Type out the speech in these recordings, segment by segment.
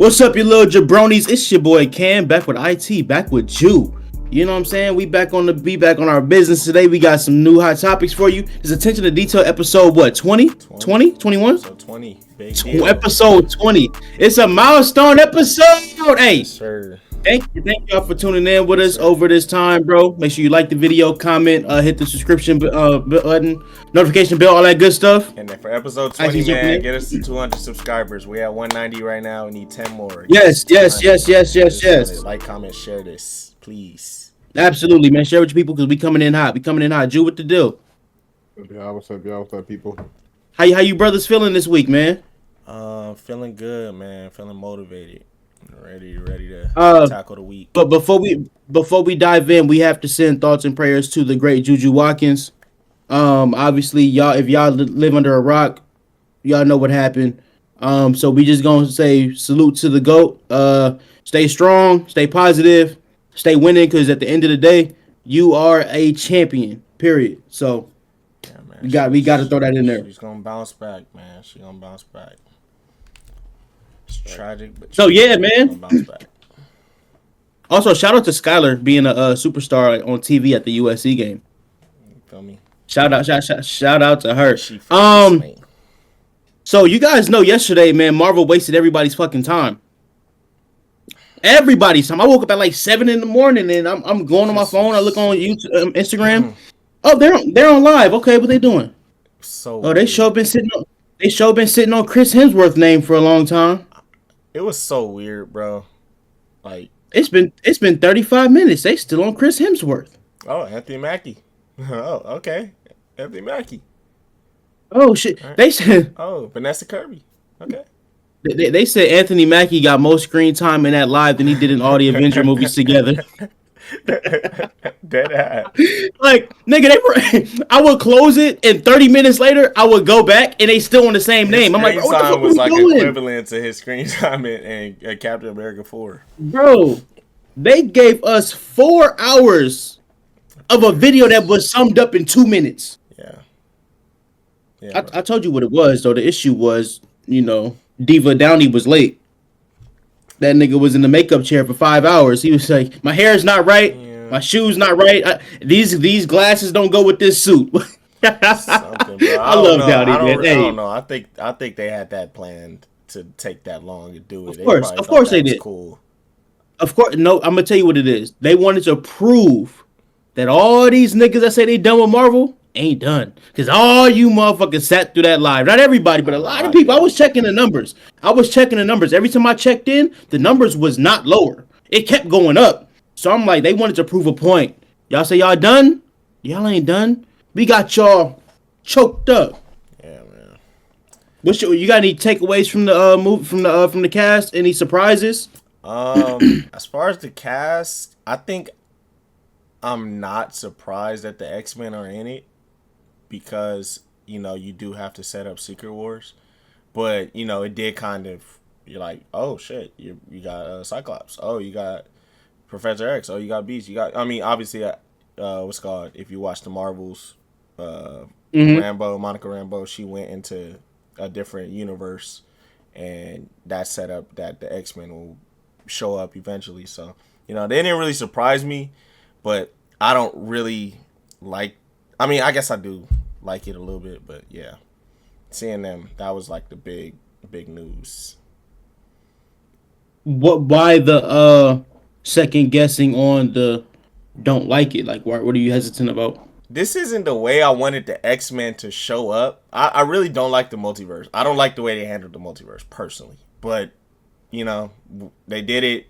What's up, you little jabronis? It's your boy Cam, back with IT, back with Jew. You know what I'm saying? We back on our business today. We got some new hot topics for you. This attention to detail episode, what, 20? 20? 21? So 20. Big deal. Episode 20. It's a milestone episode. Hey, Yes, sir. thank y'all for tuning in with us over this time, bro. Make sure you like the video, comment, hit the subscription button, notification bell, all that good stuff. And then for episode 20, man, get us to 200 subscribers. We at 190 right now. We need 10 more. Yes. Like, comment, share this, please. Absolutely, man. Share with your people because we coming in hot. Jew, what the deal? Yeah, what's up, people? How you brothers feeling this week, man? Feeling good, man. Feeling motivated. Ready to tackle the week. But before we dive in, we have to send thoughts and prayers to the great Juju Watkins. Obviously, y'all, if y'all live under a rock, y'all know what happened. So we just gonna say salute to the GOAT. Stay strong, stay positive, stay winning, because at the end of the day, you are a champion. Period. So yeah, man, we got to throw that in there. She's gonna bounce back, man. She's gonna bounce back. It's tragic, but so yeah, man. Bounce back. Also, shout out to Skylar being a superstar on TV at the USC game. You feel me? Shout out to her. Me. So you guys know yesterday, man, Marvel wasted everybody's fucking time. Everybody's time. I woke up at like 7 a.m. and I'm going on my phone. I look on YouTube, Instagram. Oh, they're on live. Okay, what they doing? So they show been sitting on Chris Hemsworth's name for a long time. It was so weird, bro. Like it's been 35 minutes. They still on Chris Hemsworth. Oh, Anthony Mackie. Oh, okay. Anthony Mackie. Oh shit. Right. They said Vanessa Kirby. Okay. They said Anthony Mackie got more screen time in that live than he did in all the Avengers movies together. Dead ass. Like, nigga, I would close it, and 30 minutes later, I would go back, and they still on the same name. I'm like, bro, what the fuck was like doing? Equivalent to his screen time in Captain America 4. Bro, they gave us 4 hours of a video that was summed up in 2 minutes. Yeah. I told you what it was, though. The issue was, Diva Downey was late. That nigga was in the makeup chair for 5 hours. He was like, my hair's not right. Yeah. My shoe's not right. These glasses don't go with this suit. I love Downey, man. I don't know. I think they had that planned to take that long to do it. Of course they did. Cool. Of course. No, I'm going to tell you what it is. They wanted to prove that all these niggas that say they done with Marvel ain't done, because all you motherfuckers sat through that live. Not everybody, but a lot of people. I was checking the numbers. Every time I checked in, the numbers was not lower. It kept going up. So I'm like, they wanted to prove a point. Y'all say y'all done? Y'all ain't done. We got y'all choked up. Yeah, man. You got any takeaways from the movie, from the cast? Any surprises? As far as the cast, I think I'm not surprised that the X-Men are in it, because, you do have to set up Secret Wars. But, it did kind of, you're like, oh, shit, you got Cyclops. Oh, you got Professor X. Oh, you got Beast. Obviously, what's it called? If you watch the Marvels, Monica Rambeau, she went into a different universe, and that set up that the X-Men will show up eventually. So, they didn't really surprise me, but I don't really I guess I do like it a little bit, but yeah, seeing them, that was like the big news. Why the second guessing on the don't like it? Like, what are you hesitant about? This isn't the way I wanted the X-Men to show up. I really don't like the multiverse. I don't like the way they handled the multiverse personally, but they did it.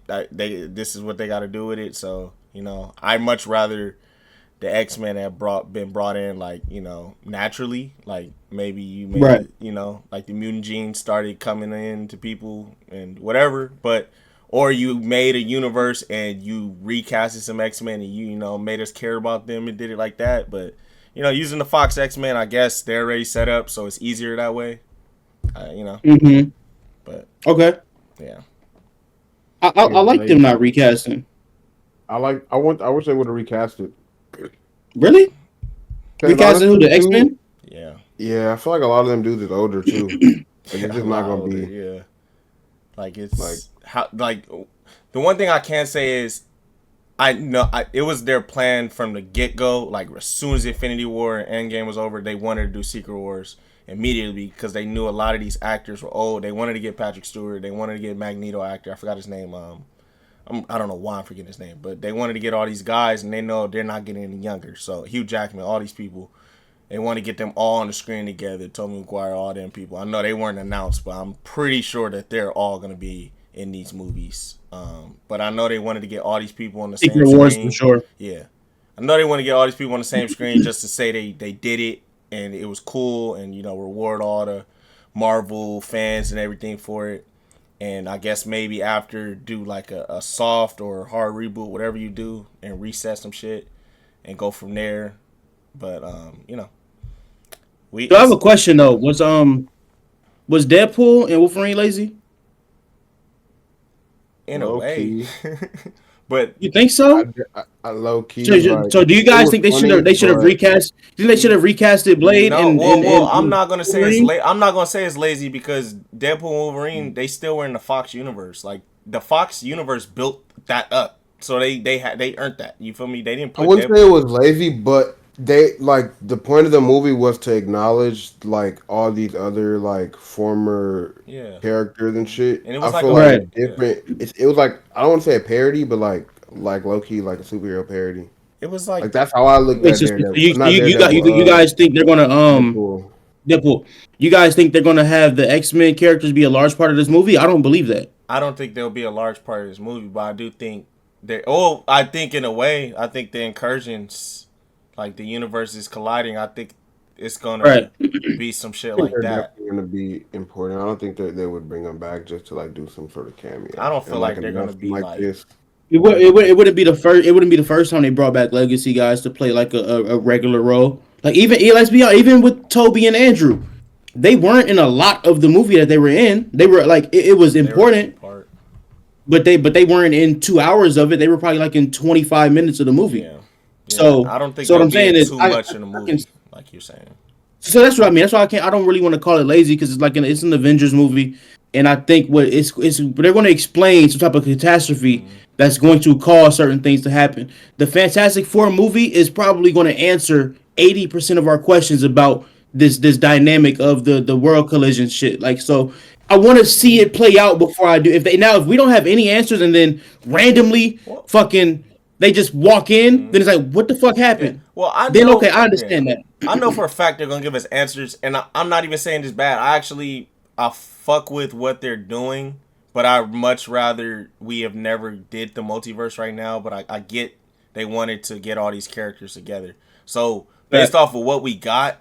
This is what they got to do with it. So I much rather the X-Men have been brought in, like, naturally, like maybe you made right. Like the mutant genes started coming in to people and whatever, or you made a universe and you recasted some X-Men and you made us care about them and did it like that. But using the Fox X-Men, I guess they're already set up, so it's easier that way. But okay, yeah, I like them not recasting. I wish they would have recast it. Really? Recasting who? The X-Men? Yeah. Yeah, I feel like a lot of them dudes is older too. Like, it's just not gonna be. Yeah. Like it's how like the one thing I can say is I know it was their plan from the get go. Like as soon as Infinity War and Endgame was over, they wanted to do Secret Wars immediately because they knew a lot of these actors were old. They wanted to get Patrick Stewart. They wanted to get Magneto actor. I forgot his name. I don't know why I'm forgetting his name, but they wanted to get all these guys, and they know they're not getting any younger. So Hugh Jackman, all these people, they want to get them all on the screen together. Tobey Maguire, all them people. I know they weren't announced, but I'm pretty sure that they're all going to be in these movies. But I know they wanted to get all these people on the same Secret screen. Wars for sure. Yeah, I know they want to get all these people on the same screen just to say they did it and it was cool, and reward all the Marvel fans and everything for it. And I guess maybe after do like a soft or hard reboot, whatever you do, and reset some shit and go from there. But So I have a question though. Was Deadpool and Wolverine lazy? In a way. But you think so? I low key. So do you guys think they should have recast? Do you think they should have recasted Blade? No, I'm not gonna say it's lazy because Deadpool and Wolverine they still were in the Fox universe. Like the Fox universe built that up, so they earned that. You feel me? They didn't. I wouldn't say it was lazy, but they the point of the movie was to acknowledge all these other former characters and shit. And it was different. It was I don't want to say a parody, but like low key a superhero parody. It was like that's how I looked at Daredevil. You guys think they're gonna Deadpool. You guys think they're gonna have the X-Men characters be a large part of this movie? I don't believe that. I don't think they'll be a large part of this movie, but I do think I think in a way, I think the incursions. Like the universe is colliding. I think it's gonna be some shit like that. Definitely gonna be important. I don't think that they would bring them back just to do some sort of cameo. I don't feel like they're gonna be like this. It wouldn't be the first. It wouldn't be the first time they brought back legacy guys to play a regular role. Let's be honest, even with Toby and Andrew, they weren't in a lot of the movie that they were in. They were it was important, but they weren't in 2 hours of it. They were probably in 25 minutes of the movie. Yeah. So I don't think what I'm saying is too much in the movie, like you're saying. So that's what I mean. That's why I don't really want to call it lazy because it's an Avengers movie, and I think they're going to explain some type of catastrophe that's going to cause certain things to happen. The Fantastic Four movie is probably going to answer 80% of our questions about this dynamic of the world collision shit. So I want to see it play out before I do. If we don't have any answers and then randomly they just walk in, then it's what the fuck happened? Yeah. Well, I understand that. I know for a fact they're gonna give us answers, and I'm not even saying this bad. I fuck with what they're doing, but I much rather we have never did the multiverse right now. But I get they wanted to get all these characters together. So based off of what we got,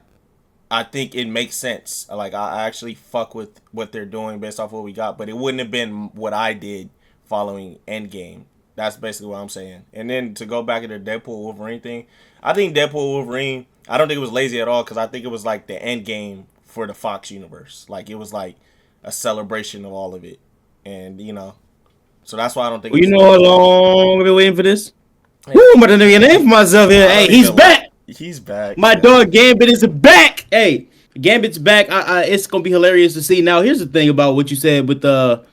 I think it makes sense. I actually fuck with what they're doing based off what we got, but it wouldn't have been what I did following Endgame. That's basically what I'm saying. And then to go back to the Deadpool Wolverine thing, I think Deadpool Wolverine, I don't think it was lazy at all because I think it was the end game for the Fox universe. It was a celebration of all of it. And, so that's why I don't think how long we've been waiting for this? Hey. Woo, I'm about to get a name for myself here. Hey, he's back. He's back. My dog Gambit is back. Hey, Gambit's back. It's going to be hilarious to see. Now, here's the thing about what you said with the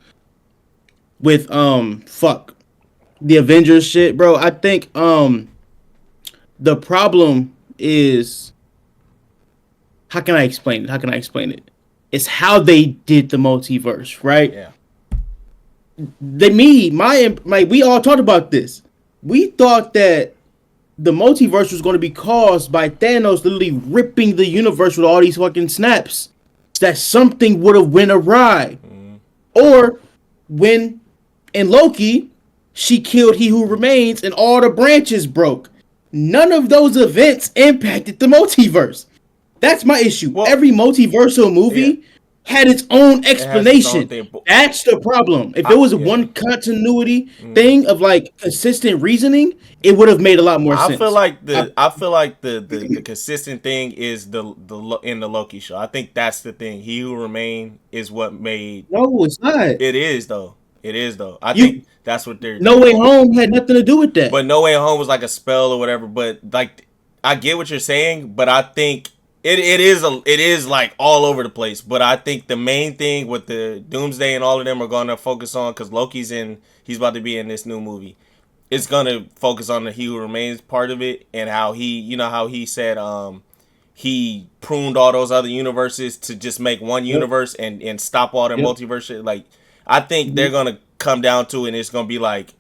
Avengers shit, bro. I think the problem is how can I explain it? It's how they did the multiverse, right? Yeah. We all talked about this. We thought that the multiverse was going to be caused by Thanos literally ripping the universe with all these fucking snaps. That something would have went awry. Or when in Loki, she killed He Who Remains and all the branches broke. None of those events impacted the multiverse. That's my issue. Well, every multiversal movie had its own explanation. That's the problem. If it was one continuity thing of consistent reasoning, it would have made a lot more sense. I feel like the consistent thing is the in the Loki show. I think that's the thing. He Who Remains is what made. No, it's not. It is though. I think that's what they're. No Way Home had nothing to do with that. But No Way Home was a spell or whatever. But I get what you're saying. But I think It is like all over the place, but I think the main thing with the Doomsday and all of them are going to focus on, because Loki's he's about to be in this new movie. It's going to focus on the He Who Remains part of it, and how how he said he pruned all those other universes to just make one universe and stop all their multiverse shit. Like, I think they're going to come down to it, and it's going to be like,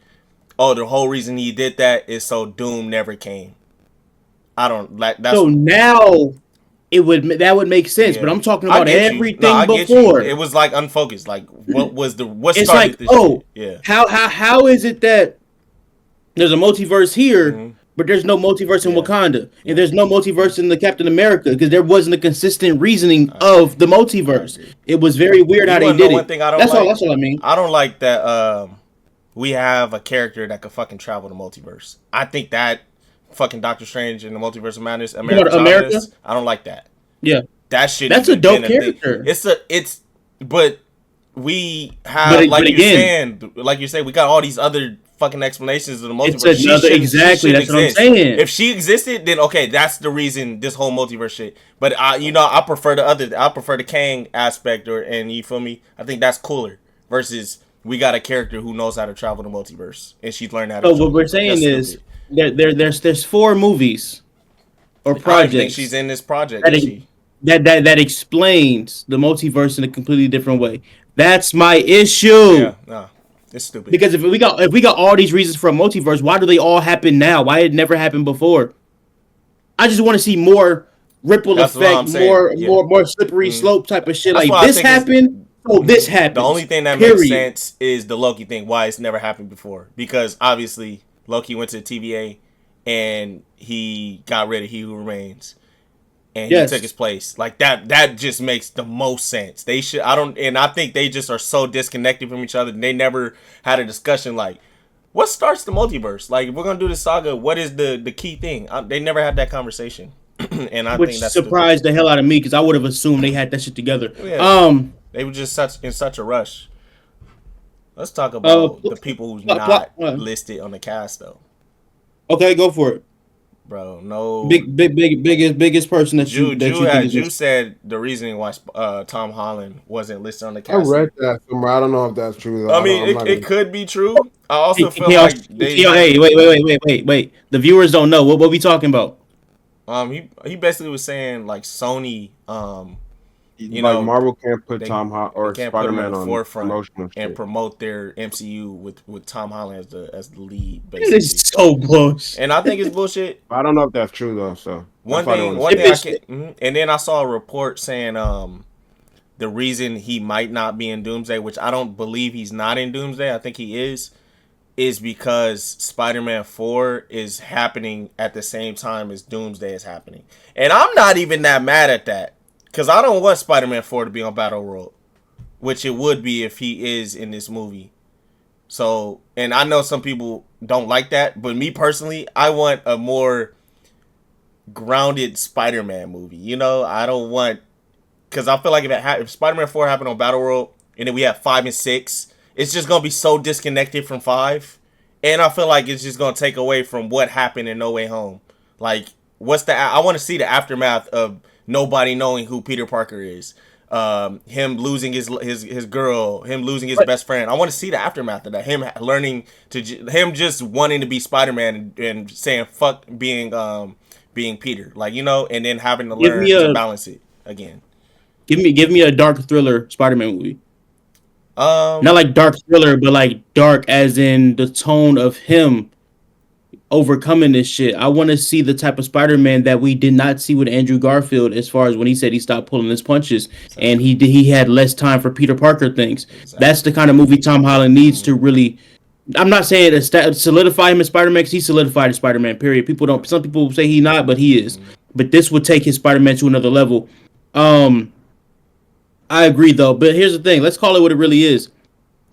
oh, the whole reason he did that is so Doom never came. I don't like that. So now that would make sense, but I'm talking about everything before. It was like unfocused. Like, what it's started like, this shit? Yeah. How is it that there's a multiverse here, but there's no multiverse in Wakanda, and there's no multiverse in the Captain America, because there wasn't a consistent reasoning of the multiverse. It was very weird how they did it. That's all I mean. I don't like that we have a character that could fucking travel the multiverse. I think that fucking Doctor Strange in the Multiverse of Madness, America? I don't like that. Yeah. That shit. That's a dope character. But we have, like you say, we got all these other fucking explanations of the multiverse. Exactly, that's what I'm saying. If she existed, then okay, that's the reason this whole multiverse shit. But I prefer the Kang aspect, and you feel me? I think that's cooler versus we got a character who knows how to travel the multiverse, and she's learned how to. So what we're saying is there's 4 movies or projects. I think she's in this project. That explains the multiverse in a completely different way. That's my issue. Yeah, no, it's stupid. Because if we got all these reasons for a multiverse, why do they all happen now? Why it never happened before? I just want to see more ripple effect, more slippery slope type of shit. That's like this happened. This happened. The only thing that makes sense is the Loki thing. Why it's never happened before? Because obviously Loki went to the TVA and he got rid of He Who Remains. And he took his place. Like that just makes the most sense. They should I think they just are so disconnected from each other. They never had a discussion like, what starts the multiverse? Like, if we're gonna do this saga, what is the key thing? They never had that conversation. And I think that's surprised the hell out of me, because I would have assumed they had that shit together. Yeah. They were just in such a rush. Let's talk about the people who's not listed on the cast though. Okay, go for it. Bro, no biggest person that you said the reasoning why Tom Holland wasn't listed on the cast. I read that somewhere. I don't know if that's true though. I mean, it could be true. I also feel like wait. The viewers don't know what we talking about. He basically was saying like Sony, Marvel can't put Tom Holland or Spider-Man on the forefront and promote their MCU with Tom Holland as the lead. Basically, it is so bullshit. And I think it's bullshit. I don't know if that's true though. So one thing I can't. And then I saw a report saying the reason he might not be in Doomsday, which I don't believe he's not in Doomsday. I think he is because Spider-Man 4 is happening at the same time as Doomsday is happening, and I'm not even that mad at that. Because I don't want Spider-Man 4 to be on Battleworld, which it would be if he is in this movie. So, and I know some people don't like that, but me personally, I want a more grounded Spider-Man movie. You know, I don't want, because I feel like if Spider-Man 4 happened on Battleworld, and then we have 5 and 6, it's just going to be so disconnected from 5. And I feel like it's just going to take away from what happened in No Way Home. Like, I want to see the aftermath of nobody knowing who Peter Parker is, him losing his girl, him losing his best friend. I want to see the aftermath of that. Him learning him just wanting to be Spider-Man and saying fuck being Peter, like, and then having to learn to balance it again. Give me a dark thriller Spider-Man movie. Not like dark thriller, but like dark as in the tone of him overcoming this shit. I want to see the type of Spider-Man that we did not see with Andrew Garfield, as far as when he said he stopped pulling his punches and he had less time for Peter Parker things. That's the kind of movie Tom Holland needs to really. I'm not saying to solidify him as Spider-Man, because he solidified as Spider-Man, period. Some people say he not, but he is. But this would take his Spider-Man to another level. I agree though, but here's the thing. Let's call it what it really is.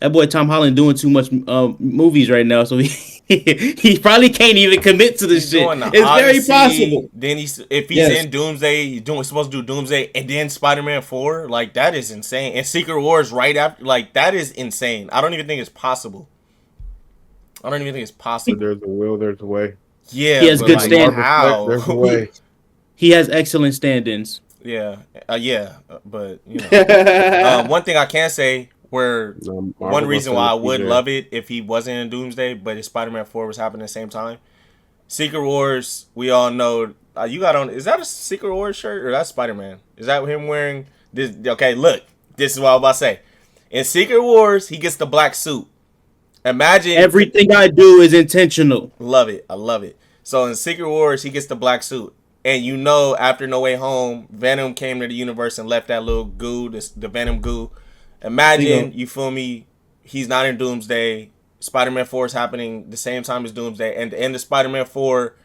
That boy Tom Holland doing too much movies right now, so he probably can't even commit to this shit. It's very possible. Then if he's in Doomsday, he's supposed to do Doomsday and then Spider-Man 4. Like, that is insane. And Secret Wars right after. Like, that is insane. I don't even think it's possible. There's a will, there's a way. Yeah, he has good standards. How? There's a way. he has excellent stand-ins. Yeah, but one thing I can say one reason why I would love it if he wasn't in Doomsday, but if Spider-Man 4 was happening at the same time. Secret Wars, we all know. You got on? Is that a Secret Wars shirt or that's Spider-Man? Is that him wearing this? Okay, look, this is what I was about to say. In Secret Wars, he gets the black suit. Imagine everything I do is intentional. Love it, I love it. So in Secret Wars, he gets the black suit. And after No Way Home, Venom came to the universe and left that little goo, the Venom goo. Imagine, you feel me, he's not in Doomsday. Spider-Man 4 is happening the same time as Doomsday. And at the end of Spider-Man 4,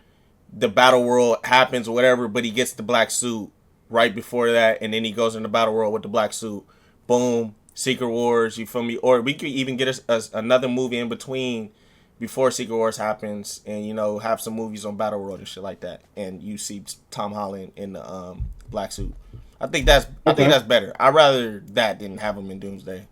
the battle world happens or whatever, but he gets the black suit right before that. And then he goes in the battle world with the black suit. Boom, Secret Wars, you feel me? Or we could even get another movie in between before Secret Wars happens, and have some movies on Battle World and shit like that, and you see Tom Holland in the black suit. I think that's better. I'd rather that than have him in Doomsday.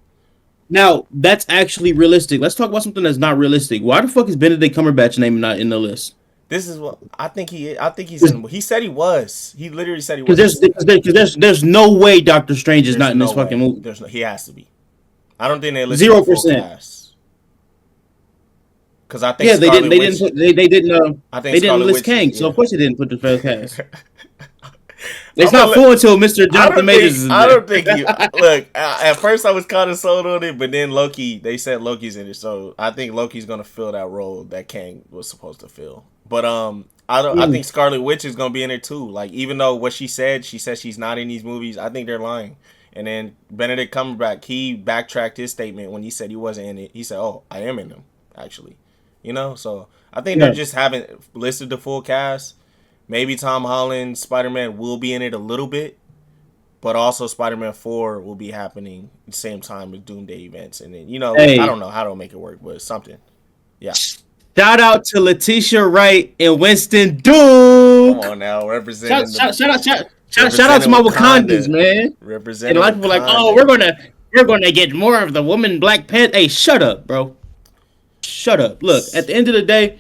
Now that's actually realistic. Let's talk about something that's not realistic. Why the fuck is Benedict Cumberbatch's name not in the list? This is what I think he's in. He said he was. He literally said he was. Because there's no way Doctor Strange is not in this fucking movie. He has to be. I don't think they listen 0%. Because I think they didn't list Kang, so of course they didn't put the full cast. It's not full until Mr. Johnathan Majors is in there. I don't think you look. At first, I was kind of sold on it, but then they said Loki's in it, so I think Loki's gonna fill that role that Kang was supposed to fill. But I think Scarlet Witch is gonna be in it too. Like, even though what she said she's not in these movies. I think they're lying. And then Benedict Cumberbatch, he backtracked his statement when he said he wasn't in it. He said, "Oh, I am in them, actually." So I think they just haven't listed the full cast. Maybe Tom Holland, Spider-Man will be in it a little bit, but also Spider-Man 4 will be happening at the same time as Doomsday events. And then, I don't know how to make it work, but something. Yeah. Shout out to Letitia Wright and Winston Duke. Come on now, representing. Shout out to my Wakandans, man. Representing. And a lot of people are like, oh, we're gonna get more of the woman Black Panther. Hey, shut up, bro. Shut up. Look, at the end of the day,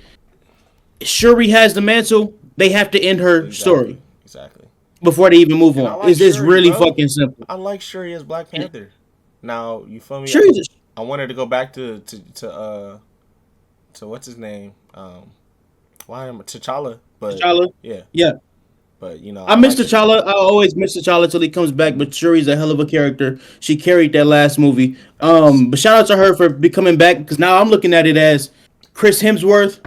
Shuri has the mantle. They have to end her story. Exactly. Before they even move on. It's really fucking simple. I like Shuri as Black Panther. Now, you feel me? Shuri's I wanted to go back to what's his name? T'Challa. But T'Challa? Yeah. But I miss T'Challa. I always miss T'Challa till he comes back. But Shuri's a hell of a character. She carried that last movie. But shout out to her for coming back, because now I'm looking at it as Chris Hemsworth,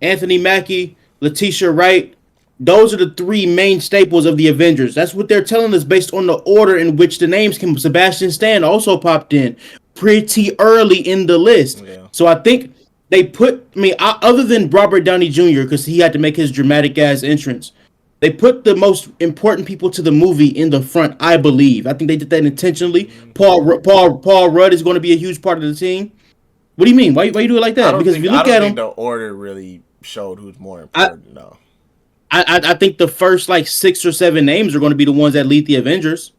Anthony Mackie, Letitia Wright. Those are the three main staples of the Avengers. That's what they're telling us based on the order in which the names came. Sebastian Stan also popped in pretty early in the list. Yeah. So I think they put other than Robert Downey Jr., because he had to make his dramatic ass entrance. They put the most important people to the movie in the front, I believe. I think they did that intentionally. Paul Rudd is going to be a huge part of the team. What do you mean? Why you do it like that? Because if you look at them, the order really showed who's more important. No, I think the first 6 or 7 names are going to be the ones that lead the Avengers.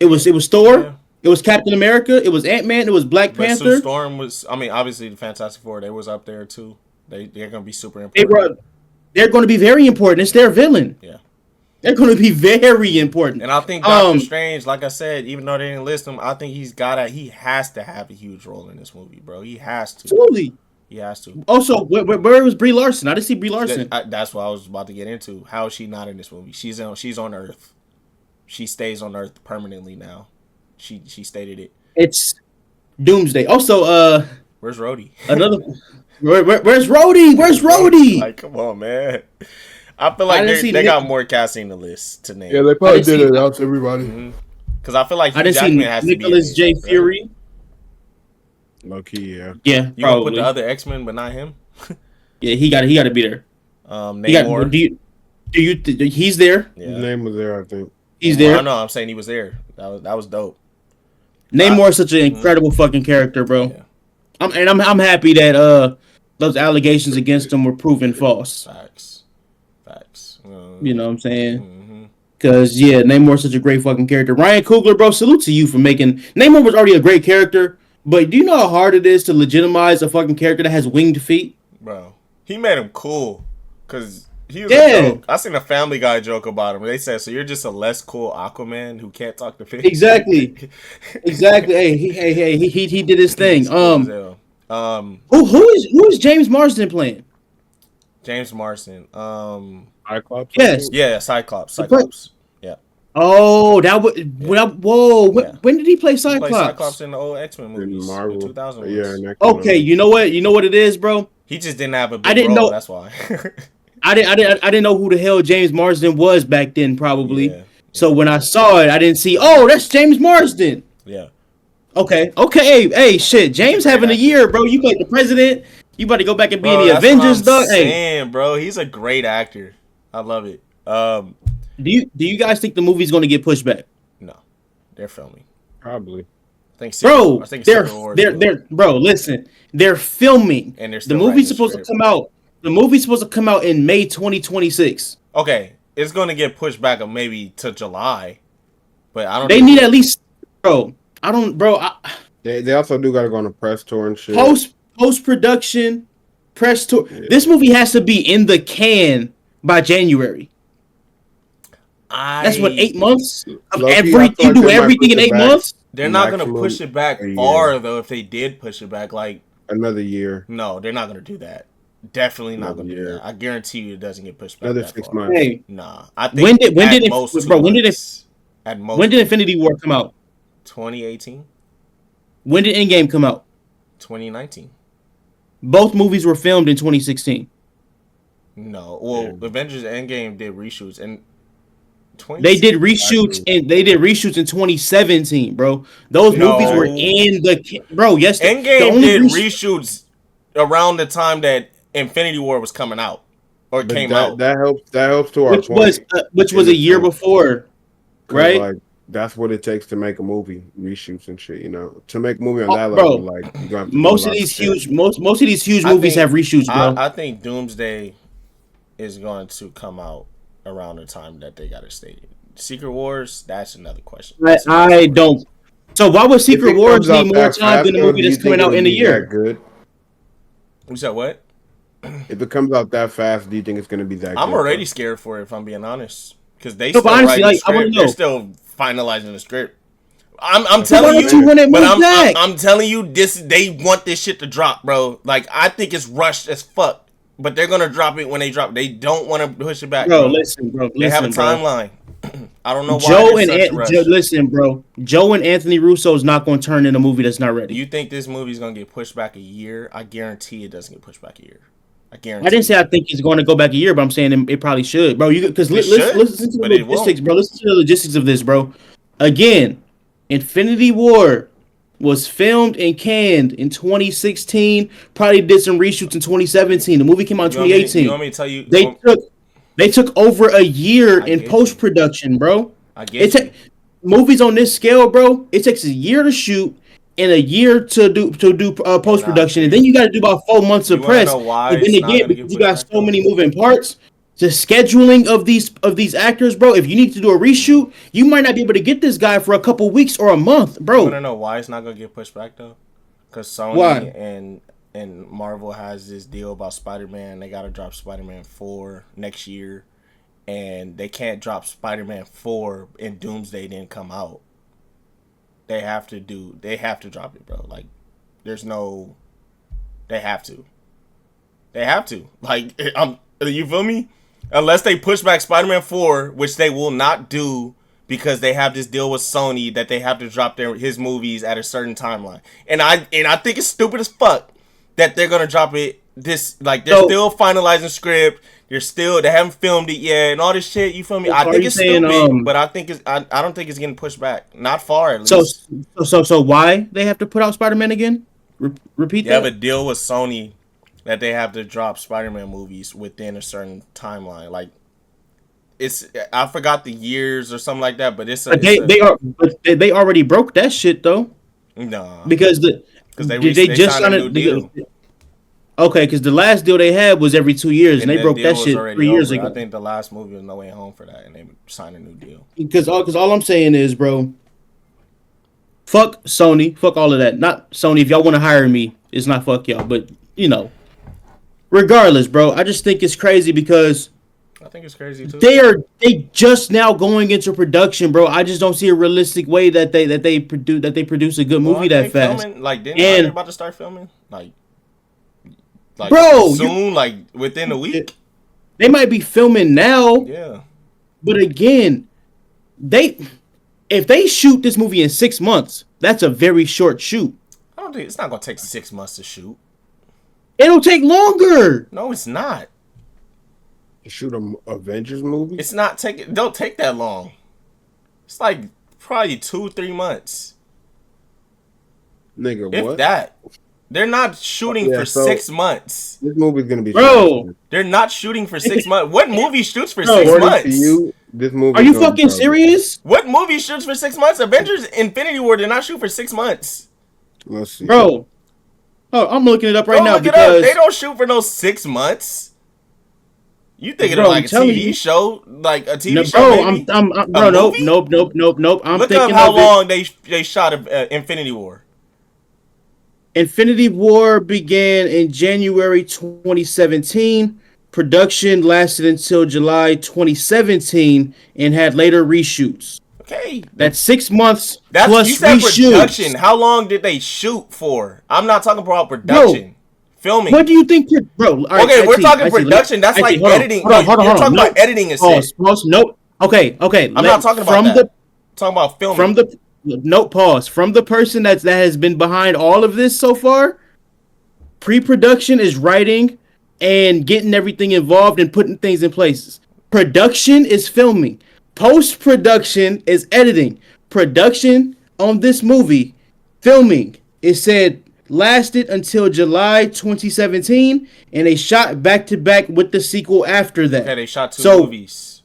It was Thor. Yeah. It was Captain America. It was Ant-Man. It was Black Panther. Sue Storm was. Obviously the Fantastic Four. They was up there too. They're going to be super important. They're going to be very important. It's their villain. Yeah. They're going to be very important. And I think Doctor Strange, like I said, even though they didn't list him, I think he has to have a huge role in this movie, bro. He has to. Absolutely. He has to. Also, where was Brie Larson? I didn't see Brie Larson. That's what I was about to get into. How is she not in this movie? She's on Earth. She stays on Earth permanently now. She stated it. It's Doomsday. Also, where's Rhodey? Where's Rhodey? Where's Rhodey? Like, come on, man. I feel like they got more casting the list to name. Yeah, they probably did it out to everybody. Because I feel like I didn't see Nicholas J. Fury. Low key, yeah. Yeah, you gonna put the other X-Men, but not him. Yeah, he got to be there. Namor. He's there. Yeah. His name was there, I think. He's there. I know. I'm saying he was there. That was dope. Namor is such an incredible fucking character, bro. Yeah. I'm happy that those allegations against him were proven false. Facts. You know what I'm saying? Because Namor's such a great fucking character. Ryan Coogler, bro, salute to you for making. Namor was already a great character, but do you know how hard it is to legitimize a fucking character that has winged feet? Bro, he made him cool. Because He was a joke. I seen a Family Guy joke about him. They said, "So you're just a less cool Aquaman who can't talk to fish." Exactly. Hey, he did his thing. He's cool as hell. Who is James Marsden playing? James Marsden. Cyclops. Yes. Yeah, Cyclops. Yeah. Oh, that was whoa. When did he play Cyclops? He played Cyclops in the old X-Men movies, Marvel. the 2000 Yeah. Okay, you know what it is, bro. He just didn't have a big role. That's why. I didn't know who the hell James Marsden was back then. Probably. Yeah. So when I saw it, I didn't see. Oh, that's James Marsden. Yeah. Okay. Hey, shit. James having a year, bro. You played the president. You about to go back and be in the Avengers, dog? Hey, bro, he's a great actor. I love it. Do you guys think the movie's going to get pushed back? No, they're filming. Probably. I think they're bro. Listen, they're filming, and the movie's supposed to come out. The movie's supposed to come out in May 2026. Okay, it's going to get pushed back maybe to July, but I don't. They need at least, bro. I don't, bro. They also do got to go on a press tour and shit. Post production, press tour. Yeah. This movie has to be in the can by January. That's what 8 months of everything. Do everything in 8 months. They're not gonna push it back far though. If they did push it back, like another year. No, they're not gonna do that. Definitely not gonna do that. I guarantee you, it doesn't get pushed back. Another 6 months. Hey, nah, I think when did Infinity War come out? 2018. When did Endgame come out? 2019. Both movies were filmed in 2016. No, well, Avengers Endgame did reshoots and. They did reshoots in 2017, bro. Those movies were in the bro. Yes, Endgame did reshoots around the time that Infinity War was coming out or came out. That helps to our point. Which was a year before, right? Like that's what it takes to make a movie, reshoots and shit. You know, to make a movie on that level, like you have to most of these huge movies have reshoots, bro. I think Doomsday is going to come out around the time that they got it stated. Secret Wars, that's another question. I don't. So why would Secret Wars need more time than the movie that's coming out in a year? Good. You said what? If it comes out that fast, do you think it's going to be that good? I'm already scared for it, if I'm being honest. Because they still writing the script. They're still finalizing the script. I'm telling you, but I'm telling you, they want this shit to drop, bro. Like, I think it's rushed as fuck. But they're gonna drop it when they drop. They don't want to push it back, bro. Listen, bro. They have a timeline. I don't know why. Joe and Anthony Russo is not going to turn in a movie that's not ready. You think this movie is gonna get pushed back a year? I guarantee it doesn't get pushed back a year. I guarantee. I didn't say I think it's going to go back a year, but I'm saying it probably should, bro. Because listen to the logistics, bro. Listen to the logistics of this, bro. Again, Infinity War was filmed and canned in 2016. Probably did some reshoots in 2017. The movie came out in 2018. You want me to tell you? They took over a year in post production, bro. Movies on this scale, bro. It takes a year to shoot and a year to do post production, and then you got to do about 4 months of press. And then again, because you got so many moving parts. The scheduling of these actors, bro. If you need to do a reshoot, you might not be able to get this guy for a couple weeks or a month, bro. You want to know why it's not gonna get pushed back though? Because Sony and Marvel has this deal about Spider-Man. They gotta drop Spider-Man 4 next year, and they can't drop Spider-Man 4 and Doomsday didn't come out. They have to drop it, bro. Like, they have to. Like, you feel me? Unless they push back Spider-Man 4, which they will not do because they have this deal with Sony that they have to drop his movies at a certain timeline. And I think it's stupid as fuck that they're gonna drop it they're still finalizing script. They haven't filmed it yet and all this shit. You feel me? I think it's stupid, but I don't think it's getting pushed back. Not far, at least. So why they have to put out Spider-Man again? Repeat that. They have a deal with Sony that they have to drop Spider-Man movies within a certain timeline. Like, I forgot the years or something like that, but they already broke that shit though. No, because they just signed a new deal. Okay, because the last deal they had was every 2 years, and they broke that shit 3 years ago. I think the last movie was No Way Home for that, and they signed a new deal. Because all I'm saying is, bro, fuck Sony, fuck all of that. Not Sony. If y'all want to hire me, it's not fuck y'all, but you know. Regardless, bro, I just think it's crazy because I think it's crazy too. They just now going into production, bro. I just don't see a realistic way that they produce a good movie that fast. Filming? Like, didn't they're about to start filming? Like bro, soon, like within a week. They might be filming now. Yeah. But again, if they shoot this movie in 6 months, that's a very short shoot. I don't think it's not gonna take 6 months to shoot. It'll take longer. No, it's not. Shoot an Avengers movie? It's not don't take that long. It's like probably 2-3 months. Nigga, if what? That. They're not shooting for 6 months. This movie's gonna be They're not shooting for 6 months. What movie shoots for 6 months? To you, this movie. Are you fucking serious? What movie shoots for 6 months? Avengers Infinity War did not shoot for 6 months. Let's see. Bro. Oh, I'm looking it up right now because they don't shoot for no 6 months. You thinking of like a TV show, like a TV show? Bro, nope. Look up how long they shot Infinity War. Infinity War began in January 2017. Production lasted until July 2017 and had later reshoots. Okay, that's 6 months plus you said reshoots. Production. How long did they shoot for? I'm not talking about production. Bro, filming. What do you think, bro? Right, okay, we're talking production. That's like editing. Hold on. You're talking about editing and shit. Nope. Okay. I'm not talking about that. Talking about filming. From the person that has been behind all of this so far. Pre-production is writing and getting everything involved and putting things in places. Production is filming. Post-production is editing. Production on this movie, filming, it said lasted until July 2017, and they shot back-to-back with the sequel after that. Okay, they shot two movies.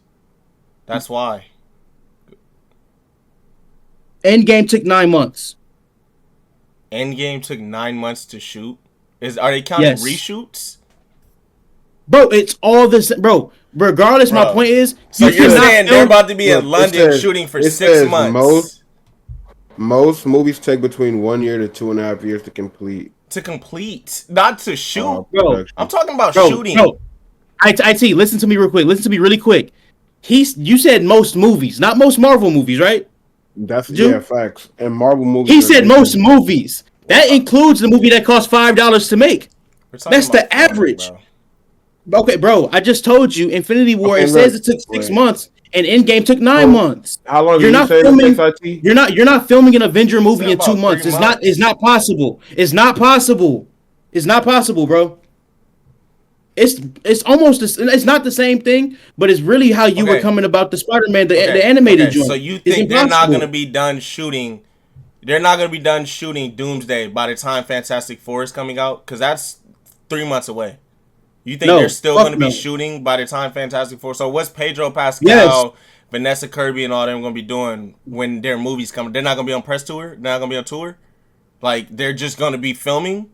That's why. Endgame took 9 months. Endgame took 9 months to shoot? Are they counting reshoots? Bro, it's all this. Bro, regardless, my point is. So you're saying they're about to be in London shooting for 6 months? Most movies take between 1 year to 2.5 years to complete. To complete, not to shoot. Bro, I'm talking about shooting. Bro, IT, listen to me real quick. Listen to me really quick. You said most movies, not most Marvel movies, right? That's facts. And Marvel movies. He said most movies. That includes the movie that cost $5 to make. That's the average. Okay, bro. I just told you, Infinity War. It says it took 6 months, and Endgame took 9 months. How long? You're not filming. You're not filming an Avenger movie in 2 months. It's not possible. It's not possible. It's not possible, bro. It's almost it's not the same thing, but it's really how you were coming about the Spider-Man, the animated joint. So you think they're not going to be done shooting? They're not going to be done shooting Doomsday by the time Fantastic Four is coming out? Because that's 3 months away. You think they're still going to be shooting by the time Fantastic Four? So what's Pedro Pascal, Vanessa Kirby, and all them going to be doing when their movies come? They're not going to be on press tour? They're not going to be on tour? Like, they're just going to be filming?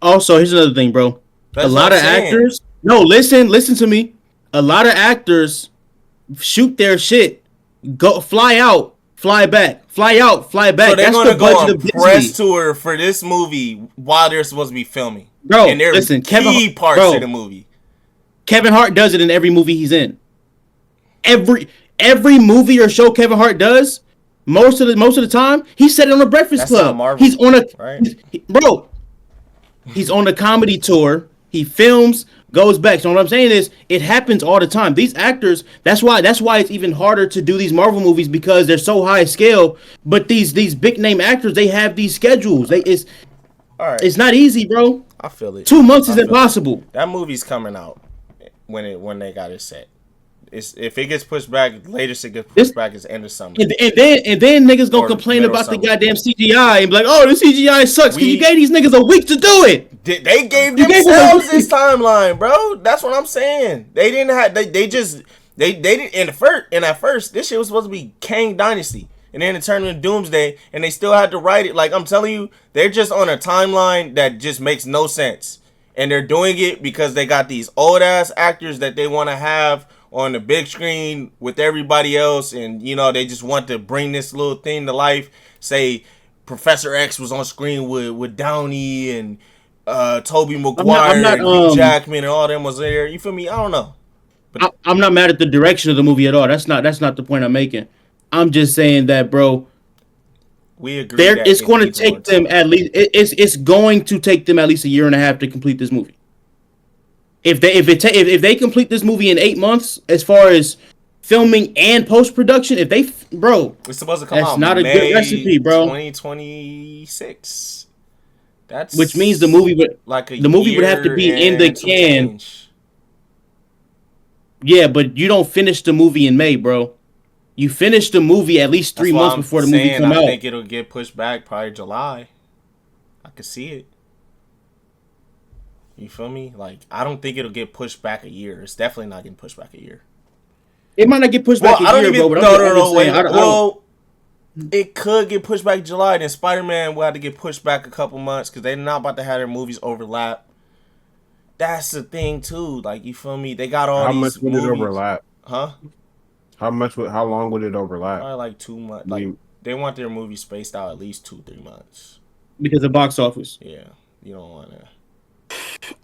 Also, here's another thing, bro. A lot of actors... No, listen to me. A lot of actors shoot their shit, fly out, fly back, fly out, fly back. So they're going to go on press tour for this movie while they're supposed to be filming. Bro, and they're key parts of the movie. Kevin Hart does it in every movie he's in. Every movie or show Kevin Hart does, most of the time, he said it on The Breakfast Club. Marvel, he's on he's on a comedy tour. He films, goes back. So what I'm saying is, it happens all the time. These actors, that's why it's even harder to do these Marvel movies, because they're so high scale. But these big name actors, they have these schedules. It's not easy, bro. I feel it. 2 months is impossible. That movie's coming out when they got it set. If it gets pushed back, latest it gets pushed back is end of summer. And then niggas gonna complain about the goddamn CGI and be like, oh, the CGI sucks, because you gave these niggas a week to do it. They gave themselves this timeline, bro. That's what I'm saying. They didn't have they didn't at first this shit was supposed to be Kang Dynasty. And then it turned into Doomsday, and they still had to write it. Like, I'm telling you, they're just on a timeline that just makes no sense. And they're doing it because they got these old-ass actors that they want to have on the big screen with everybody else. And, you know, they just want to bring this little thing to life. Say Professor X was on screen with Downey, and Tobey Maguire not, and Hugh Jackman and all them was there. You feel me? I don't know. But I'm not mad at the direction of the movie at all. That's not the point I'm making. I'm just saying that, bro. We agree that it's going to take them at least. It's going to take them at least a year and a half to complete this movie. If they complete this movie in 8 months, as far as filming and post production, it's supposed to come out. That's not a good recipe, bro. 2026. That's which means the movie would have to be in the can. Yeah, but you don't finish the movie in May, bro. You finish the movie at least 3 months before the movie come out. I think it'll get pushed back probably July. I could see it. You feel me? Like, I don't think it'll get pushed back a year. It's definitely not getting pushed back a year. It might not get pushed back a year, bro. No. It could get pushed back July. Then Spider-Man will have to get pushed back a couple months because they're not about to have their movies overlap. That's the thing, too. Like, you feel me? They got all these movies. How much would it overlap? Huh? How long would it overlap? Probably like 2 months. Like, they want their movies spaced out at least 2-3 months. Because of box office. Yeah. You don't want to.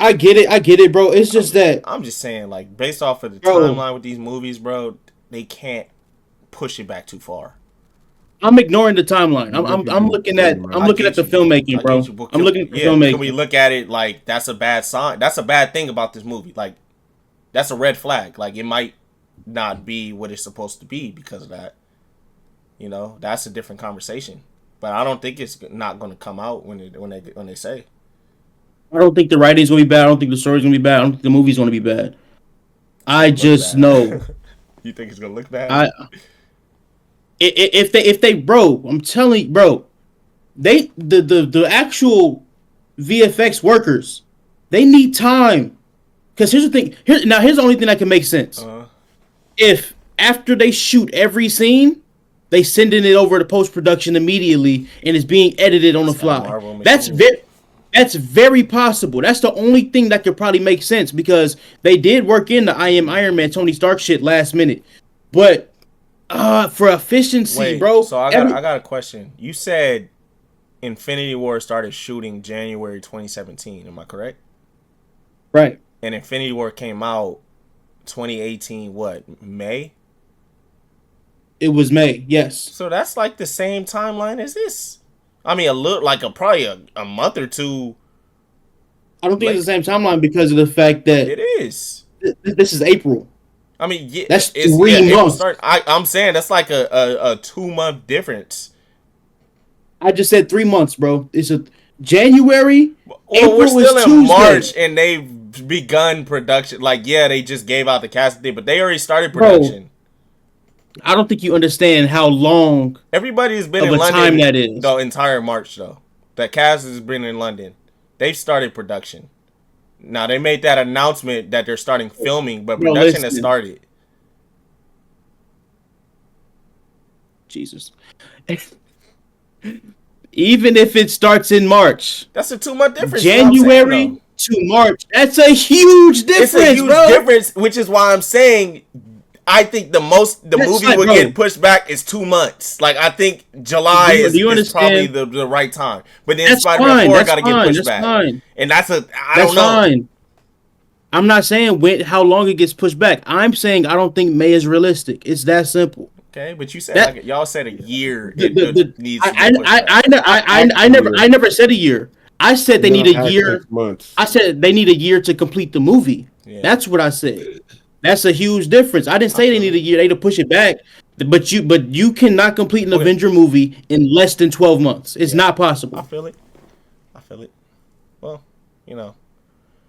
I get it, bro. It's just that I'm just saying, like, based off of the timeline with these movies, bro, they can't push it back too far. I'm ignoring the timeline. I'm looking at the filmmaking, bro. I'm looking at the filmmaking. Can we look at it like that's a bad sign? That's a bad thing about this movie. Like, that's a red flag. Like, it might not be what it's supposed to be because of that. You know, that's a different conversation. But I don't think it's not going to come out when they say. I don't think the writing's gonna be bad. I don't think the story's gonna be bad. I don't think the movie's gonna be bad. I just know. You think it's gonna look bad? If they, bro, I'm telling you, bro, the actual VFX workers, they need time. Because here's the thing. Here's the only thing that can make sense. If after they shoot every scene, they sending it over to post production immediately and it's being edited on the fly. That's very possible. That's the only thing that could probably make sense because they did work in the I Am Iron Man Tony Stark shit last minute. But for efficiency, bro. So I got a question. You said Infinity War started shooting January 2017. Am I correct? Right. And Infinity War came out 2018. What, May? It was May. Yes. So that's like the same timeline as this. I mean, probably a month or two. I don't think it's the same timeline because of the fact that it is. This is April. I mean, yeah, that's 3 months. I'm saying that's like a 2 month difference. I just said 3 months, bro. It's a January. April we're still in Tuesday. March, and they've begun production. Like, yeah, they just gave out the cast date, but they already started production. Bro, I don't think you understand how long everybody's been in London time that is. The entire March, though. The cast has been in London. They've started production. Now, they made that announcement that they're starting filming, but production has started. Jesus. Even if it starts in March. That's a 2 month difference. January to March. That's a huge difference, It's a huge difference, which is why I'm saying I think the movie would get pushed back is 2 months. Like, I think July is probably the right time. But then Spider-Man 4 got to get pushed back. Fine. And I don't know. Fine. I'm not saying how long it gets pushed back. I'm saying I don't think May is realistic. It's that simple. Okay, but you said y'all said a year. I never said a year. I said they need a year. I said they need a year to complete the movie. Yeah. That's what I said. That's a huge difference. I didn't say they need a year. They need to push it back. But you cannot complete an Avenger movie in less than 12 months. It's not possible. I feel it. Well, you know. I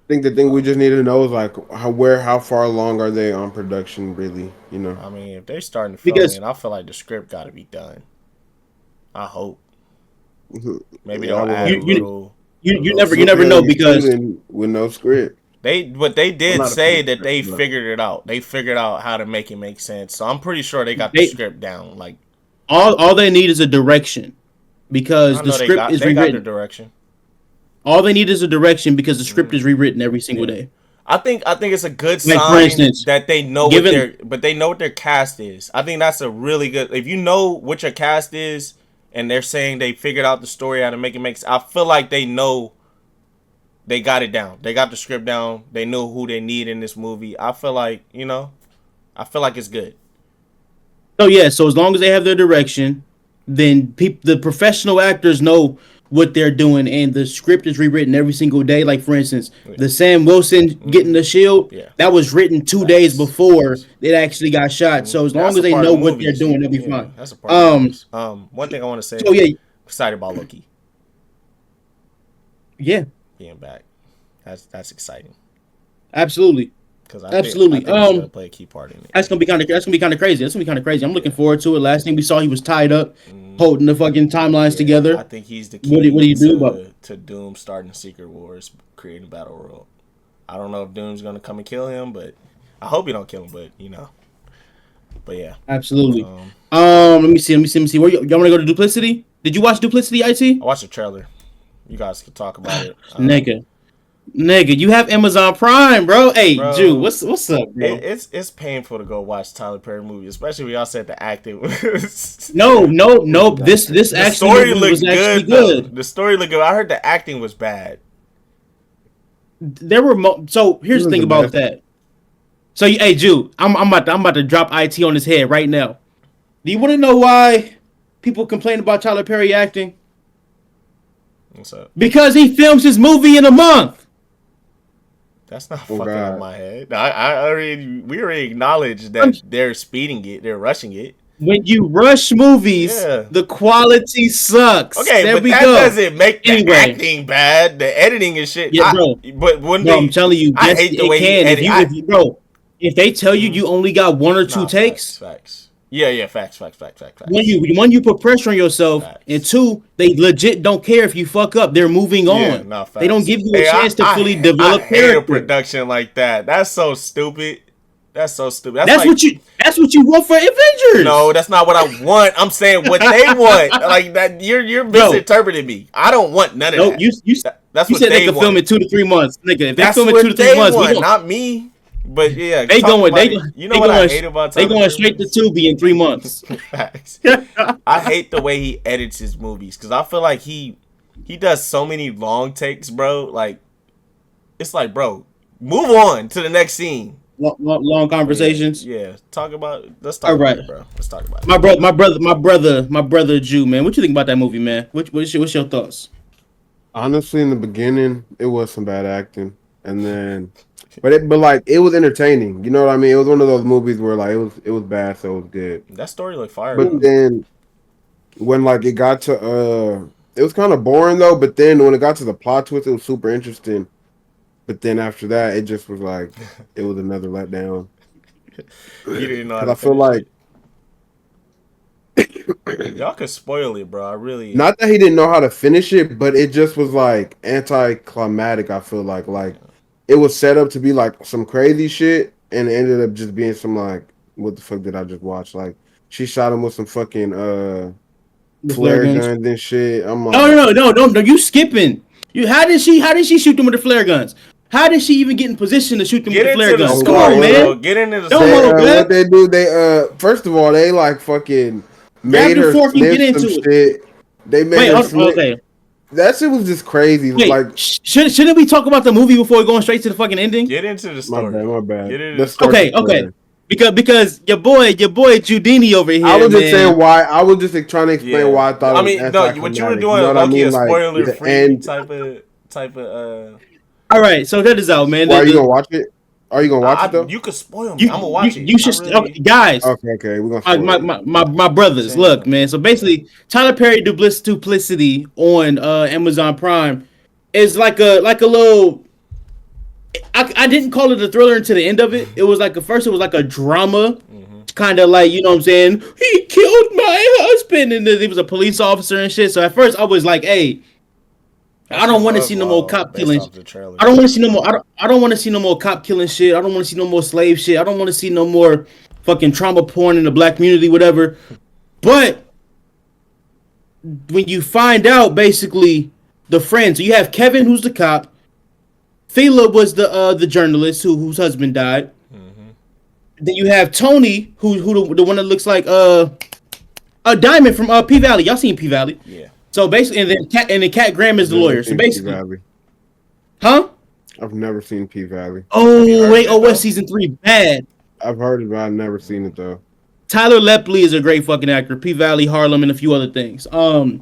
think the thing we just need to know is like how far along are they on production really, you know? I mean, if they're starting filming, I feel like the script got to be done. I hope. Maybe they'll add a little. You never know because with no script. They did say that they figured it out. They figured out how to make it make sense. So I'm pretty sure they got the script down. Like all they need is a direction because the script is rewritten. Got the direction. All they need is a direction because the script is rewritten every single day. I think it's a good sign for instance, that they know what their cast is. I think that's a really good. If you know what your cast is, and they're saying they figured out the story how to make it make sense, I feel like they know they got it down. They got the script down. They know who they need in this movie. I feel like it's good. So yeah, so as long as they have their direction, then the professional actors know what they're doing, and the script is rewritten every single day. Like for instance, the Sam Wilson getting the shield, that was written 2 days before it actually got shot. So as long as they know what they're doing, they'll be fine. That's a part of one thing I want to say. So yeah, excited about Loki. Yeah, being back. That's exciting. Absolutely. Because absolutely, he's gonna play a key part in it. That's gonna be kind of crazy. I'm looking forward to it. Last thing we saw, he was tied up, holding the fucking timelines together. I think he's the key. What do you do to Doom starting Secret Wars, creating Battle World? I don't know if Doom's gonna come and kill him, but I hope he don't kill him. But but yeah, absolutely. Let me see. Where y'all want to go to Duplicity? Did you watch Duplicity, IT? I watched the trailer. You guys could talk about it. Nigga, you have Amazon Prime, bro. Hey, Jew, what's up, bro? It's painful to go watch Tyler Perry movies, especially when y'all said the acting was... No. This actually story was actually good. The story looked good. I heard the acting was bad. There were so here's the thing about that. So hey, Jew, I'm about to drop IT on his head right now. Do you want to know why people complain about Tyler Perry acting? What's up? Because he films his movie in a month. That's not fucking up my head. We already acknowledged that they're speeding it. They're rushing it. When you rush movies, the quality sucks. Okay, but that doesn't make the acting bad. The editing and shit. Yeah, bro. I'm telling you, I hate the way he edits. If they tell you you only got one or two takes, facts. Yeah, facts. One, you put pressure on yourself, and two, they legit don't care if you fuck up. They're moving on. They don't give you a chance to fully develop character. I hate a production like that. That's so stupid. That's what you want for Avengers. No, that's not what I want. I'm saying what they want. Like that, you're misinterpreting me. I don't want none of that. You said they could film in 2 to 3 months, nigga. If they film in 2 to 3 months, not me. But yeah, they going. You know what I hate about Tyler? They going straight to Tubi in 3 months. Facts. I hate the way he edits his movies because I feel like he does so many long takes, bro. Like it's like, bro, move on to the next scene. Long conversations. Yeah. Let's talk about it, bro. Let's talk about it. My brother Jew, man. What you think about that movie, man? What's your thoughts? Honestly, in the beginning, it was some bad acting, and then. But it was entertaining. You know what I mean? It was one of those movies where like it was bad, so it was good. That story looked fire. But then when like it got to it was kind of boring though. But then when it got to the plot twist, it was super interesting. But then after that, it just was like it was another letdown. You didn't know. How I feel like y'all could spoil it, bro. I really not that he didn't know how to finish it, but it just was like anticlimactic. I feel like. It was set up to be like some crazy shit, and it ended up just being some like, what the fuck did I just watch? Like, she shot him with some fucking flare guns and shit. I'm like, no, you skipping. How did she shoot them with the flare guns? How did she even get in position to shoot them with the flare guns? Come on, man. Get into the story. What they do? They first of all, they like fucking made her sniff some shit. They made her sniff. Okay. That shit was just crazy. Wait, like, shouldn't we talk about the movie before going straight to the fucking ending? Get into the story. My bad. Okay. Because your boy Judini over here. I was just saying why. I was just trying to explain why I thought. I mean, what you were doing, a spoiler free type of. All right, so that is out, man. Why are you gonna watch it? Are you gonna watch it though? You could spoil me. I'm gonna watch it. You should, guys. Okay. We're gonna. My brothers, look, man. So basically, Tyler Perry Duplicity on Amazon Prime is like a little. I didn't call it a thriller until the end of it. It was like it was like a drama, kind of like, you know what I'm saying. He killed my husband, and he was a police officer and shit. So at first I was like, hey. I don't want to see no more cop killing. I don't want to see no more. I don't want to see no more cop killing shit. I don't want to see no more slave shit. I don't want to see no more fucking trauma porn in the black community, whatever. But when you find out, basically, the friends. So you have Kevin, who's the cop. Phila was the journalist whose husband died. Mm-hmm. Then you have Tony, who the one that looks like a Diamond from P Valley. Y'all seen P Valley? Yeah. So basically, and then Cat Graham is the lawyer. So basically, Huh? I've never seen P Valley. Oh wait, what's season 3 bad? I've heard it, but I've never seen it though. Tyler Lepley is a great fucking actor. P Valley, Harlem, and a few other things. But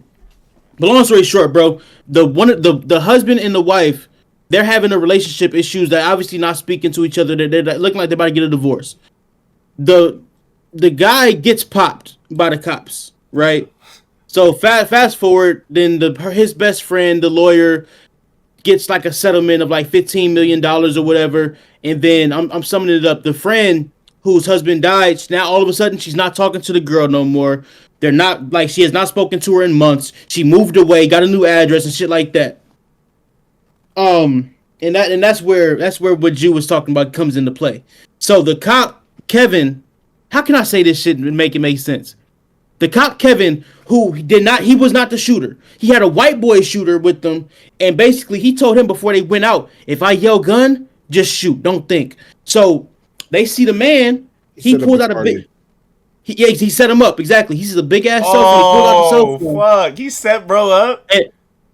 long story short, bro, the husband and the wife, they're having a relationship issues that obviously not speaking to each other. They're looking like they're about to get a divorce. The guy gets popped by the cops, right? So fast forward, then his best friend, the lawyer, gets like a settlement of like $15 million or whatever, and then I'm summing it up. The friend whose husband died, now all of a sudden she's not talking to the girl no more. They're not like she has not spoken to her in months. She moved away, got a new address and shit like that. And that's where what Jew was talking about comes into play. So the cop Kevin, how can I say this shit and make it make sense? The cop Kevin, he was not the shooter. He had a white boy shooter with them, and basically he told him before they went out, if I yell gun, just shoot, don't think. So they see the man, he pulled out a big. He set him up exactly. He sees a big ass cell phone. He pulled out the cell phone. Fuck! He set bro up.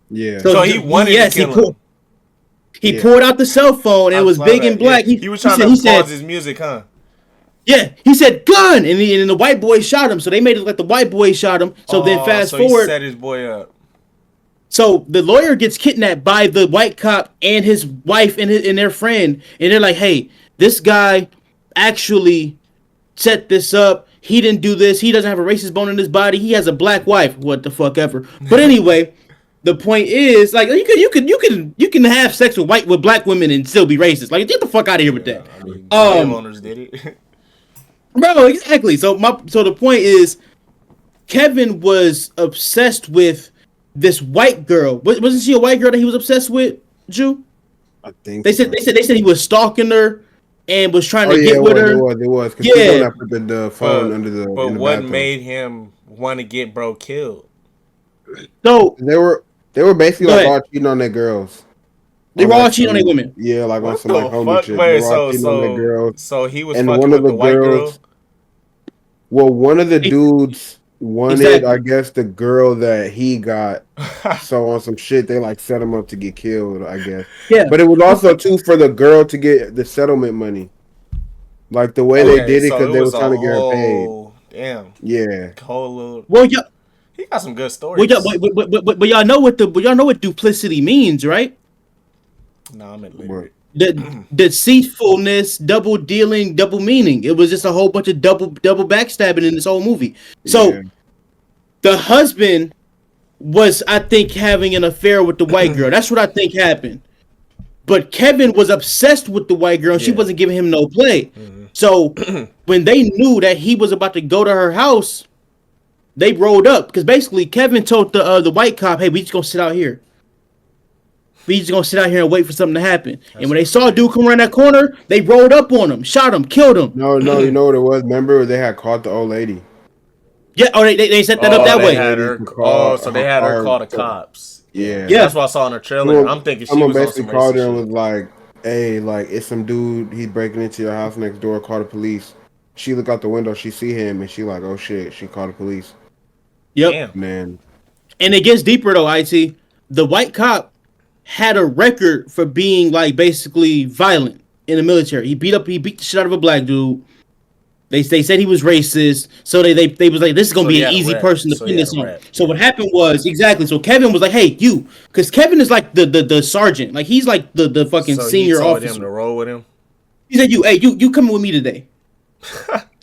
Yeah. So he wanted to kill him. He pulled out the cell phone and it was big and black. Yeah. He was trying to pause his music, huh? Yeah, he said gun, and the white boy shot him. So they made it like the white boy shot him. So then fast forward, he set his boy up. So the lawyer gets kidnapped by the white cop and his wife and their friend, and they're like, "Hey, this guy actually set this up. He didn't do this. He doesn't have a racist bone in his body. He has a black wife. What the fuck ever." But anyway, the point is, like, you can have sex with black women and still be racist. Like, get the fuck out of here with that. I mean, owners did it. Bro, exactly. So the point is, Kevin was obsessed with this white girl. Wasn't she a white girl that he was obsessed with, Jew? I think they said he was stalking her and was trying to get with her. It was. Yeah. Put the phone under the. But what made him want to get bro killed? So they were basically like all cheating on their girls. They were all cheating on their women. Yeah, like on some like homie shit. Wait, so he was and fucking one of with the white girls. Well, one of the dudes wanted, I guess, the girl that he got. So on some shit, they like set him up to get killed, I guess. Yeah. But it was also too for the girl to get the settlement money. Like the way they did it because they were trying to get her paid. Damn. Yeah. Whole little. Well, yeah. He got some good stories. But y'all know what duplicity means, right? No, I'm at liberty. The deceitfulness, double dealing, double meaning. It was just a whole bunch of double backstabbing in this whole movie. So the husband was, I think, having an affair with the white girl. That's what I think happened. But Kevin was obsessed with the white girl and she wasn't giving him no play. Mm-hmm. So when they knew that he was about to go to her house, they rolled up. Because basically Kevin told the white cop, "Hey, we just gonna sit out here. We just gonna sit out here and wait for something to happen." And when they saw a dude come around that corner, they rolled up on him, shot him, killed him. No, you know what it was? Remember they had caught the old lady. Yeah, they set that up that way. So they had her call the cops. Yeah. That's what I saw in her trailer. I'm thinking she was basically on some called her and shit. was like, "Hey, like it's some dude. He's breaking into your house next door. Call the police." She look out the window. She see him and she like, "Oh shit!" She called the police. Yep. Damn. Man. And it gets deeper though. It the white cop had a record for being like basically violent in the military. He beat the shit out of a black dude. They said he was racist, so they was like, this is gonna be an easy person to pin this on. So what happened was exactly. So Kevin was like, "Hey, you," because Kevin is like the sergeant, like he's like the fucking senior he told officer. him to roll with him. He said, you coming with me today?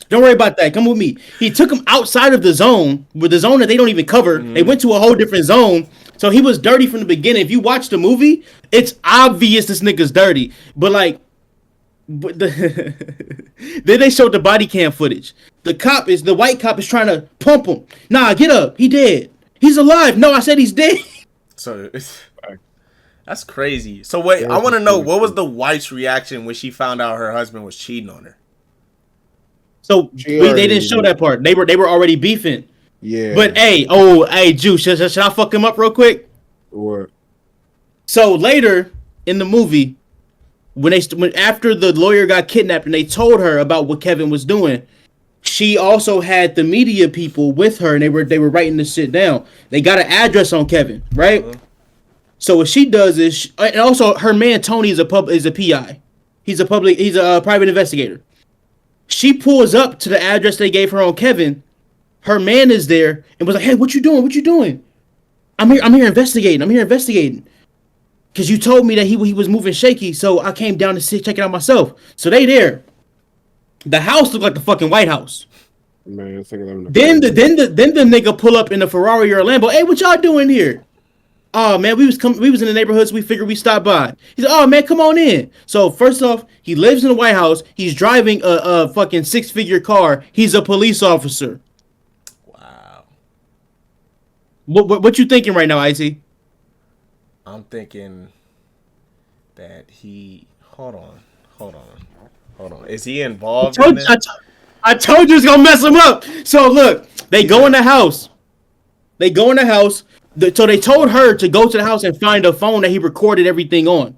Don't worry about that. Come with me." He took him outside of the zone, with the zone that they don't even cover. Mm-hmm. They went to a whole different zone. So he was dirty from the beginning. If you watch the movie, it's obvious this nigga's dirty. But like, then they showed the body cam footage. The white cop is trying to pump him. "Nah, get up. He dead. He's alive." "No, I said he's dead." So that's crazy. So wait, I want to know, what was the wife's reaction when she found out her husband was cheating on her? So they didn't show that part. They were already beefing. Yeah. But hey, Jew, should I fuck him up real quick? What? So later in the movie, when after the lawyer got kidnapped and they told her about what Kevin was doing, she also had the media people with her and they were writing this shit down. They got an address on Kevin, right? So what she does is, and also her man Tony is a PI. He's a private investigator. She pulls up to the address they gave her on Kevin. Her man is there and was like, "Hey, what you doing? What you doing? I'm here investigating. Because you told me that he was moving shaky, so I came down to check it out myself." So they there. The house looked like the fucking White House. Man, then the nigga pull up in a Ferrari or a Lambo. "Hey, what y'all doing here?" "Oh man, we was in the neighborhood, so we figured we stopped by." He said, "Oh man, come on in." So first off, he lives in the White House. He's driving a fucking 6-figure car. He's a police officer. Wow. What you thinking right now, Icy? I'm thinking that he. Hold on. Is he involved in this? I told you it's gonna mess him up. So look, they go in the house. So they told her to go to the house and find a phone that he recorded everything on.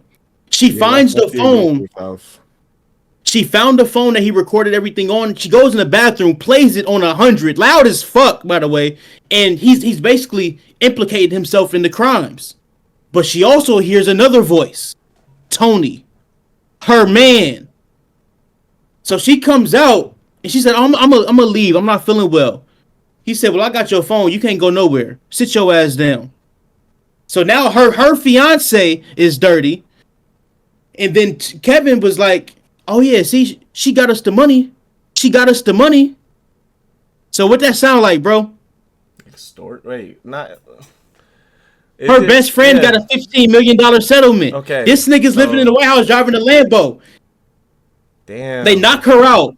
She finds the phone. She found the phone that he recorded everything on. She goes in the bathroom, plays it on 100, loud as fuck, by the way. And he's basically implicated himself in the crimes. But she also hears another voice, Tony, her man. So she comes out and she said, I'm gonna leave. I'm not feeling well." He said, "Well, I got your phone. You can't go nowhere. Sit your ass down." So now her fiance is dirty. And then Kevin was like, "Oh yeah, see, she got us the money. So what that sound like, bro? Her best friend got a $15 million settlement. Okay. This nigga's living in the White House driving a Lambo. Damn. They knock her out,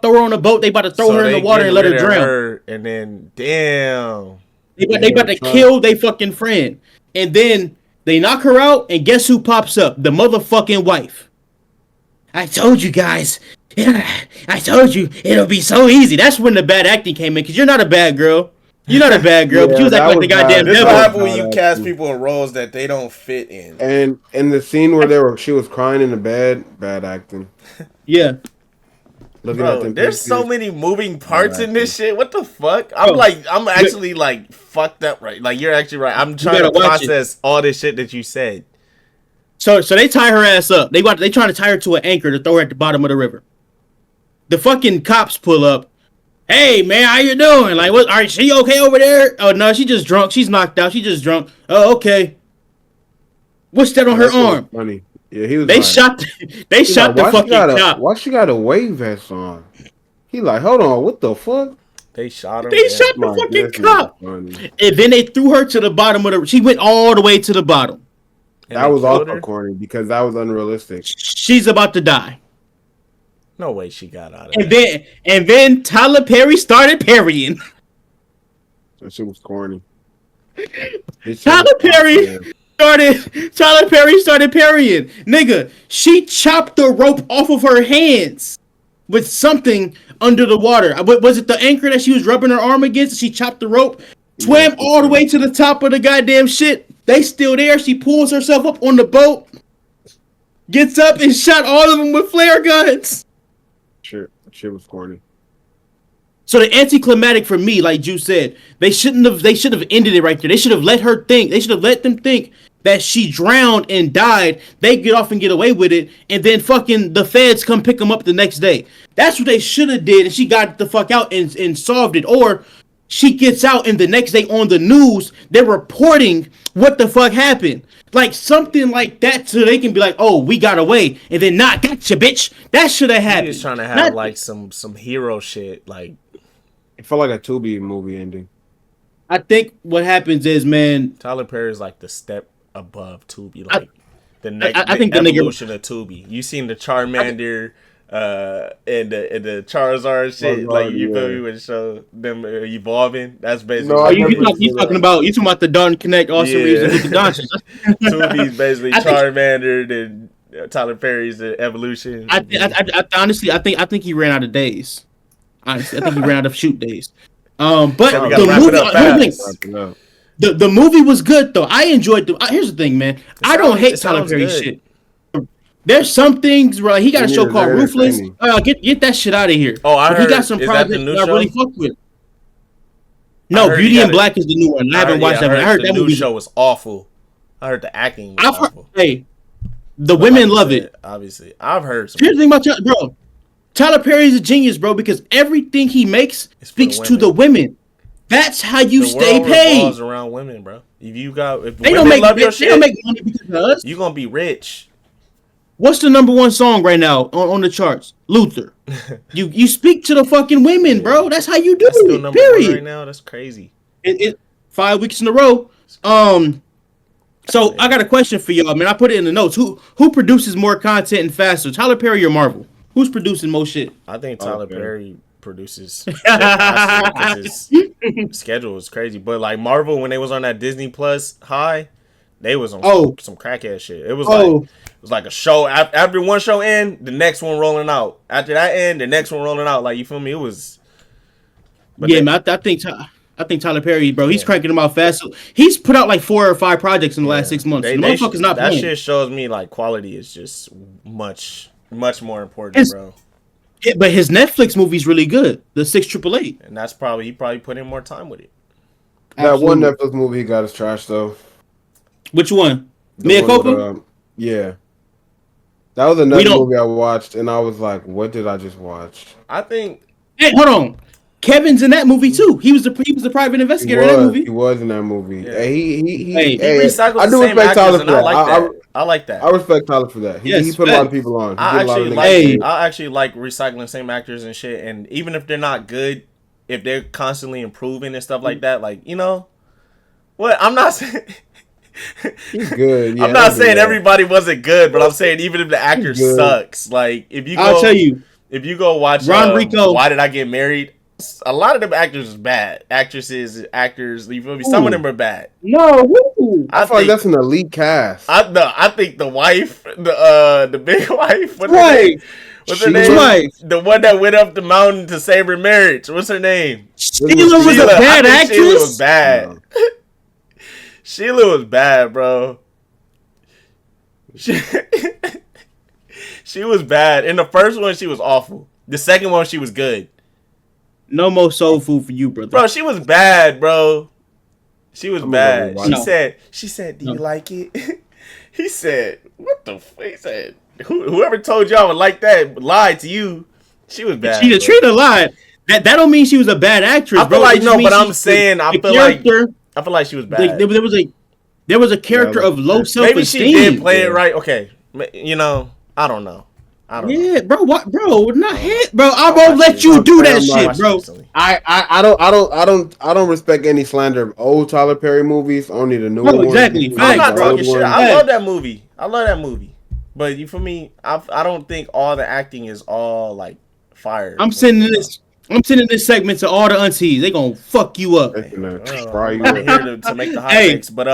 throw her on a boat. They about to throw her in the water and let her drown. And then, damn. They about to kill their fucking friend. And then they knock her out, and guess who pops up? The motherfucking wife. "I told you guys. I told you it'll be so easy." That's when the bad acting came in, because you're not a bad girl. You're not a bad girl, but you was acting like the goddamn This is devil. what happens when you cast people in roles that they don't fit in. And in the scene where she was crying in the bed, bad acting. Yeah. Bro, there's so many moving parts in this shit. What the fuck? I'm actually fucked up right. Like, you're actually right. I'm trying to process all this shit that you said. So they tie her ass up. They trying to tie her to an anchor to throw her at the bottom of the river. The fucking cops pull up. "Hey man, how you doing? Like, what? Are she okay over there?" "Oh no, she just drunk. She's knocked out. She just drunk." "Oh, okay." "What's that on her arm?" Funny. Yeah, he was. They shot the fucking cop. Why she got a wave vest on? He like, hold on, what the fuck? They shot him. They shot the fucking cop. And then they threw her to the bottom of the. She went all the way to the bottom. That was also corny because that was unrealistic. She's about to die. No way she got out of that. And then Tyler Perry started parrying. That shit was corny. Tyler Perry started parrying. Nigga, she chopped the rope off of her hands with something under the water. Was it the anchor that she was rubbing her arm against? She chopped the rope, swam all the way to the top of the goddamn shit. They still there. She pulls herself up on the boat, gets up and shot all of them with flare guns. Shit was corny. So the anticlimactic for me, like Juice said, they should have ended it right there. They should have let her think. They should have let them think that she drowned and died. They get off and get away with it, and then fucking the feds come pick them up the next day. That's what they should have did, and she got the fuck out and solved it. Or she gets out, and the next day on the news, they're reporting what the fuck happened. Like something like that, so they can be like, "Oh, we got away," and then not gotcha, bitch. That should have happened. He's trying to have like some hero shit. Like, it felt like a Tubi movie ending. I think what happens is, man, Tyler Perry's like the step above Tubi, like I think the the evolution of Tubi. You seen the Charmander and the Charizard shit, like you feel me, with show them evolving. That's basically. No, you talking about the Darn Connect awesome reason Luka Doncic. Tubi's basically Charmander, and Tyler Perry's the evolution. Honestly, I think he ran out of days. Honestly, I think he ran out of shoot days. But the movie was good though. I enjoyed here's the thing, man. I don't hate Tyler Perry shit. There's some things where he got a show called Ruthless. Get that shit out of here. Oh, I heard. He got some projects that I really fuck with. No, Beauty and Black is the new one. I haven't watched that. I heard that new show was awful. I heard the acting was I've heard, awful. hey, the But women like you love said, it. obviously, I've heard some. Here's the thing about bro. Tyler Perry's a genius, bro, because everything he makes It's for the speaks to the women. women. That's how you The stay world revolves paid. around women, bro. If They don't women make love your they don't make shit, money because of us. you gonna be rich. What's the number one song right now on the charts? Luther. You speak to the fucking women, bro. That's how you do That's still it. number one right Period. now. That's crazy. It 5 weeks in a row. So I got a question for y'all, man. I put it in the notes. Who produces more content and faster, Tyler Perry or Marvel? Who's producing most shit? I think Tyler Perry produces shit faster because oh, his schedule is crazy. But like Marvel, when they was on that Disney Plus high, they was on some crackhead shit. It was like a show. After one show end, the next one rolling out. After that end, the next one rolling out. Like, you feel me? It was. But yeah, man. I think Tyler Perry, bro. He's cranking them out fast. He's put out like 4 or 5 projects in the last 6 months. The motherfucker's not that playing. shit shows me like quality is just much more important, bro. Yeah, but his Netflix movie's really good. The 688. And that's he probably put in more time with it. That one Netflix movie he got is trash though. Which one? Mia Culpa? Yeah. That was another movie I watched, and I was like, "What did I just watch?" I think. Hey, hold on. Kevin's in that movie too. He was the private investigator in that movie. He was in that movie. Yeah. He recycled I the do same respect Tyler actors, for that. I like that. I respect Tyler for that. He put a lot of people on. I actually like recycling the same actors and shit. And even if they're not good, if they're constantly improving and stuff like that, like, you know, what I'm not saying. He's good. Yeah, I'm not saying everybody wasn't good, but I'm saying even if the actor sucks, like I'll tell you, if you go watch Ron Rico, Why Did I Get Married? A lot of them actors is bad. Actresses, actors, you feel me? Some of them are bad. No, I feel like that's an elite cast. I think the wife, the big wife, what's her name? The one that went up the mountain to save her marriage. What's her name? Sheila was a bad actress. Sheila was bad. No. Sheila was bad, bro. She was bad. In the first one, she was awful. The second one, she was good. No more soul food for you, brother. Bro, she was bad, bro. She was bad. She said, do you like it? He said, what the fuck? He said, whoever told y'all would like that lied to you. She was bad. Trina lied. That don't mean she was a bad actress, I feel like, no, but I'm saying, I feel like she was bad. There was a character of low self-esteem. Maybe she did play it right. Okay. You know, I don't know. Bro. What, bro? Not hit, bro. I won't let you do that shit, bro. I don't respect any slander of old Tyler Perry movies. Only the new ones. Exactly. I'm not talking shit. I love that movie. But you, for me, I don't think all the acting is all like fire. I'm sending this segment to all the aunties. They gonna fuck you up. I'm here to make the hot takes, but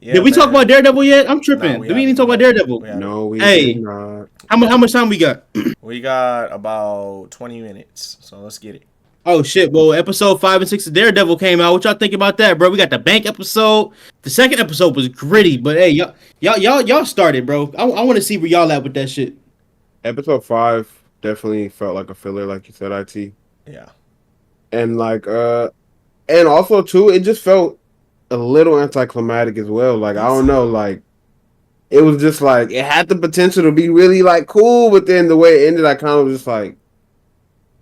yeah, did we talk about Daredevil yet? I'm tripping. Did we even talk about Daredevil? No, we did not. How much time we got? We got about 20 minutes, so let's get it. Oh shit! Well, episode 5 and 6 of Daredevil came out. What y'all think about that, bro? We got the bank episode. The second episode was gritty, but hey, y'all started, bro. I want to see where y'all at with that shit. Episode 5 definitely felt like a filler, like you said, IT. Yeah. And like, and also too, it just felt a little anticlimactic as well. Like, I don't know, like, it was just like, it had the potential to be really like cool, but then the way it ended, I kind of was just like,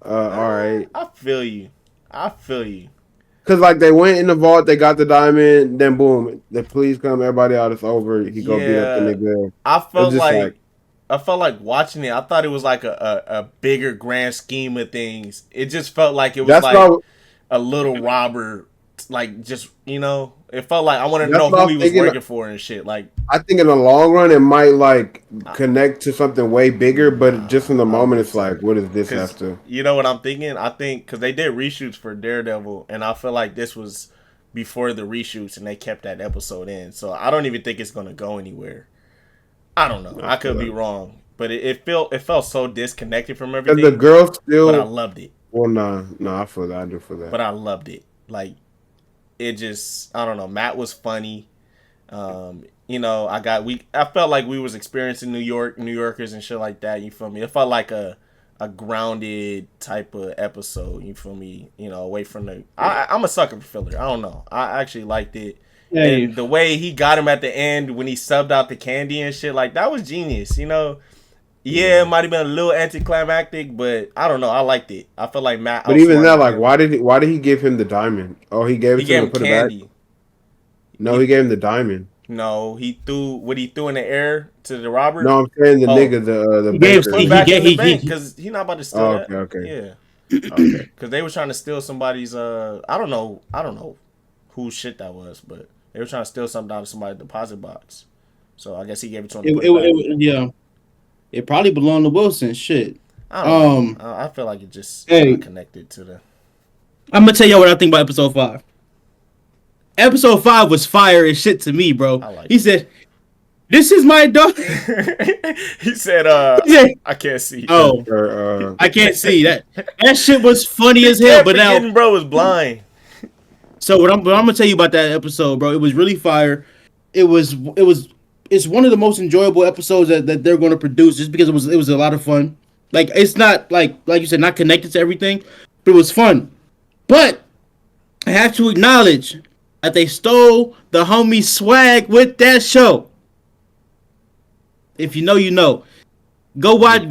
all right. I feel you. Cause like they went in the vault, they got the diamond, then boom, the police come, everybody out, it's over. He go beat up the nigga. I felt like watching it. I thought it was like a bigger grand scheme of things. It just felt like it was a little robber, like, just, you know. It felt like I wanted to know who he was working for and shit. Like, I think in the long run it might like connect to something way bigger, but just in the moment it's like, what does this have to? You know what I'm thinking? I think because they did reshoots for Daredevil, and I feel like this was before the reshoots, and they kept that episode in. So I don't even think it's gonna go anywhere. I don't know. I could be wrong, but it felt so disconnected from everything. And the girl still, but I loved it. Well, no, I feel that. I do feel that. But I loved it. Like, it just, I don't know. Matt was funny. You know, I felt like we was experiencing New Yorkers and shit like that. You feel me? It felt like a grounded type of episode. You feel me? You know, away from the. I'm a sucker for filler. I don't know. I actually liked it. Hey. And the way he got him at the end when he subbed out the candy and shit, like that was genius, you know. Yeah, it might have been a little anticlimactic, but I don't know. I liked it. I feel like Matt. But even that, like, him. why did he give him the diamond? Oh, he gave it to him to put candy. it back. No, he gave him the diamond. No, he threw in the air to the robber. No, I'm saying the nigga, the he banker. Put back in the bank because he's not about to steal that. Okay. Yeah. Okay. Because they were trying to steal somebody's. I don't know whose shit that was, but they were trying to steal something out of somebody's deposit box. So I guess he gave it to him. Yeah. It probably belonged to Wilson. Shit. I don't know. I feel like it just not connected to the. I'm gonna tell you what I think about episode 5. Episode 5 was fire as shit to me, bro. He said, "This is my daughter." He said, "I can't see." Oh, I can't see that. That shit was funny as hell. But now, bro was blind. So what I'm gonna tell you about that episode, bro? It was really fire. It's one of the most enjoyable episodes that they're going to produce, just because it was a lot of fun. Like, it's not like you said, not connected to everything, but it was fun. But I have to acknowledge that they stole the homie swag with that show. If you know, you know. Go watch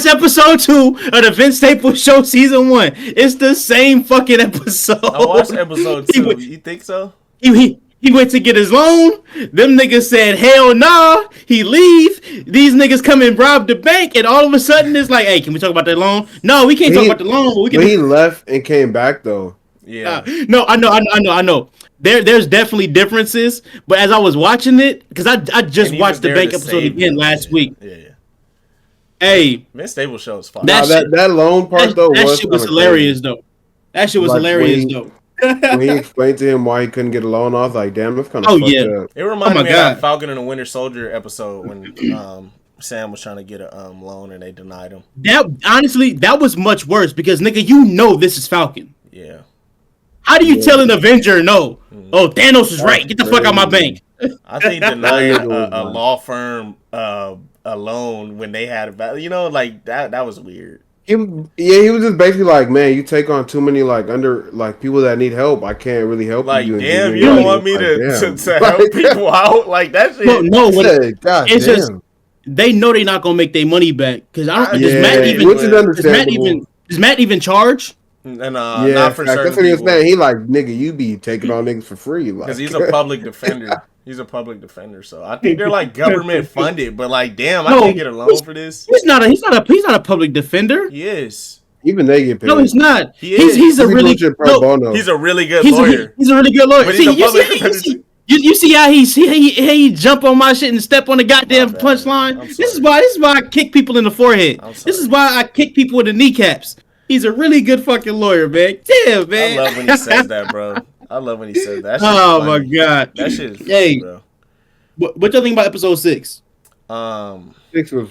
episode 2 of the Vince Staples Show season 1. It's the same fucking episode. I watched episode 2. You think so? He went to get his loan. Them niggas said, hell nah. He leave. These niggas come and rob the bank. And all of a sudden, it's like, hey, can we talk about that loan? No, we can't talk about the loan. But he left and came back, though. Yeah. No, I know. There's definitely differences. But as I was watching it, because I just watched the bank episode again last week. Yeah. Hey. Vince Staples Show is fun. That loan part, though, that shit was hilarious, though. That shit was hilarious, though. When he explained to him why he couldn't get a loan, I was like, damn, that's kind of fucked up. It reminded me of that Falcon and the Winter Soldier episode when Sam was trying to get a loan and they denied him. That was much worse because, nigga, you know this is Falcon. Yeah. How do you tell an Avenger no? Oh, Thanos is right. Get the fuck out of my bank. I think denying a law firm a loan when they had a you know, like that was weird. He was just basically like, man, you take on too many people that need help. I can't really help you. Damn, you don't want me to help people out like that shit. No, it's just they know they're not gonna make their money back because I don't. Does Matt even charge? And not for certain that's what he was saying. He like, nigga, you be taking on niggas for free because he's a public defender. He's a public defender, so I think they're like government funded. But like, damn, I can't get a loan for this. He's not a public defender. He is. Even they get paid. No, he's not. He's a really good lawyer. He's a really good lawyer. See, you see how he jump on my shit and step on the goddamn punchline. This is why I kick people in the forehead. This is why I kick people in the kneecaps. He's a really good fucking lawyer, man. Damn, man. I love when he says that, bro. I love when he says that. Oh my god, that shit is funny, bro. What y'all think about episode 6? 6 was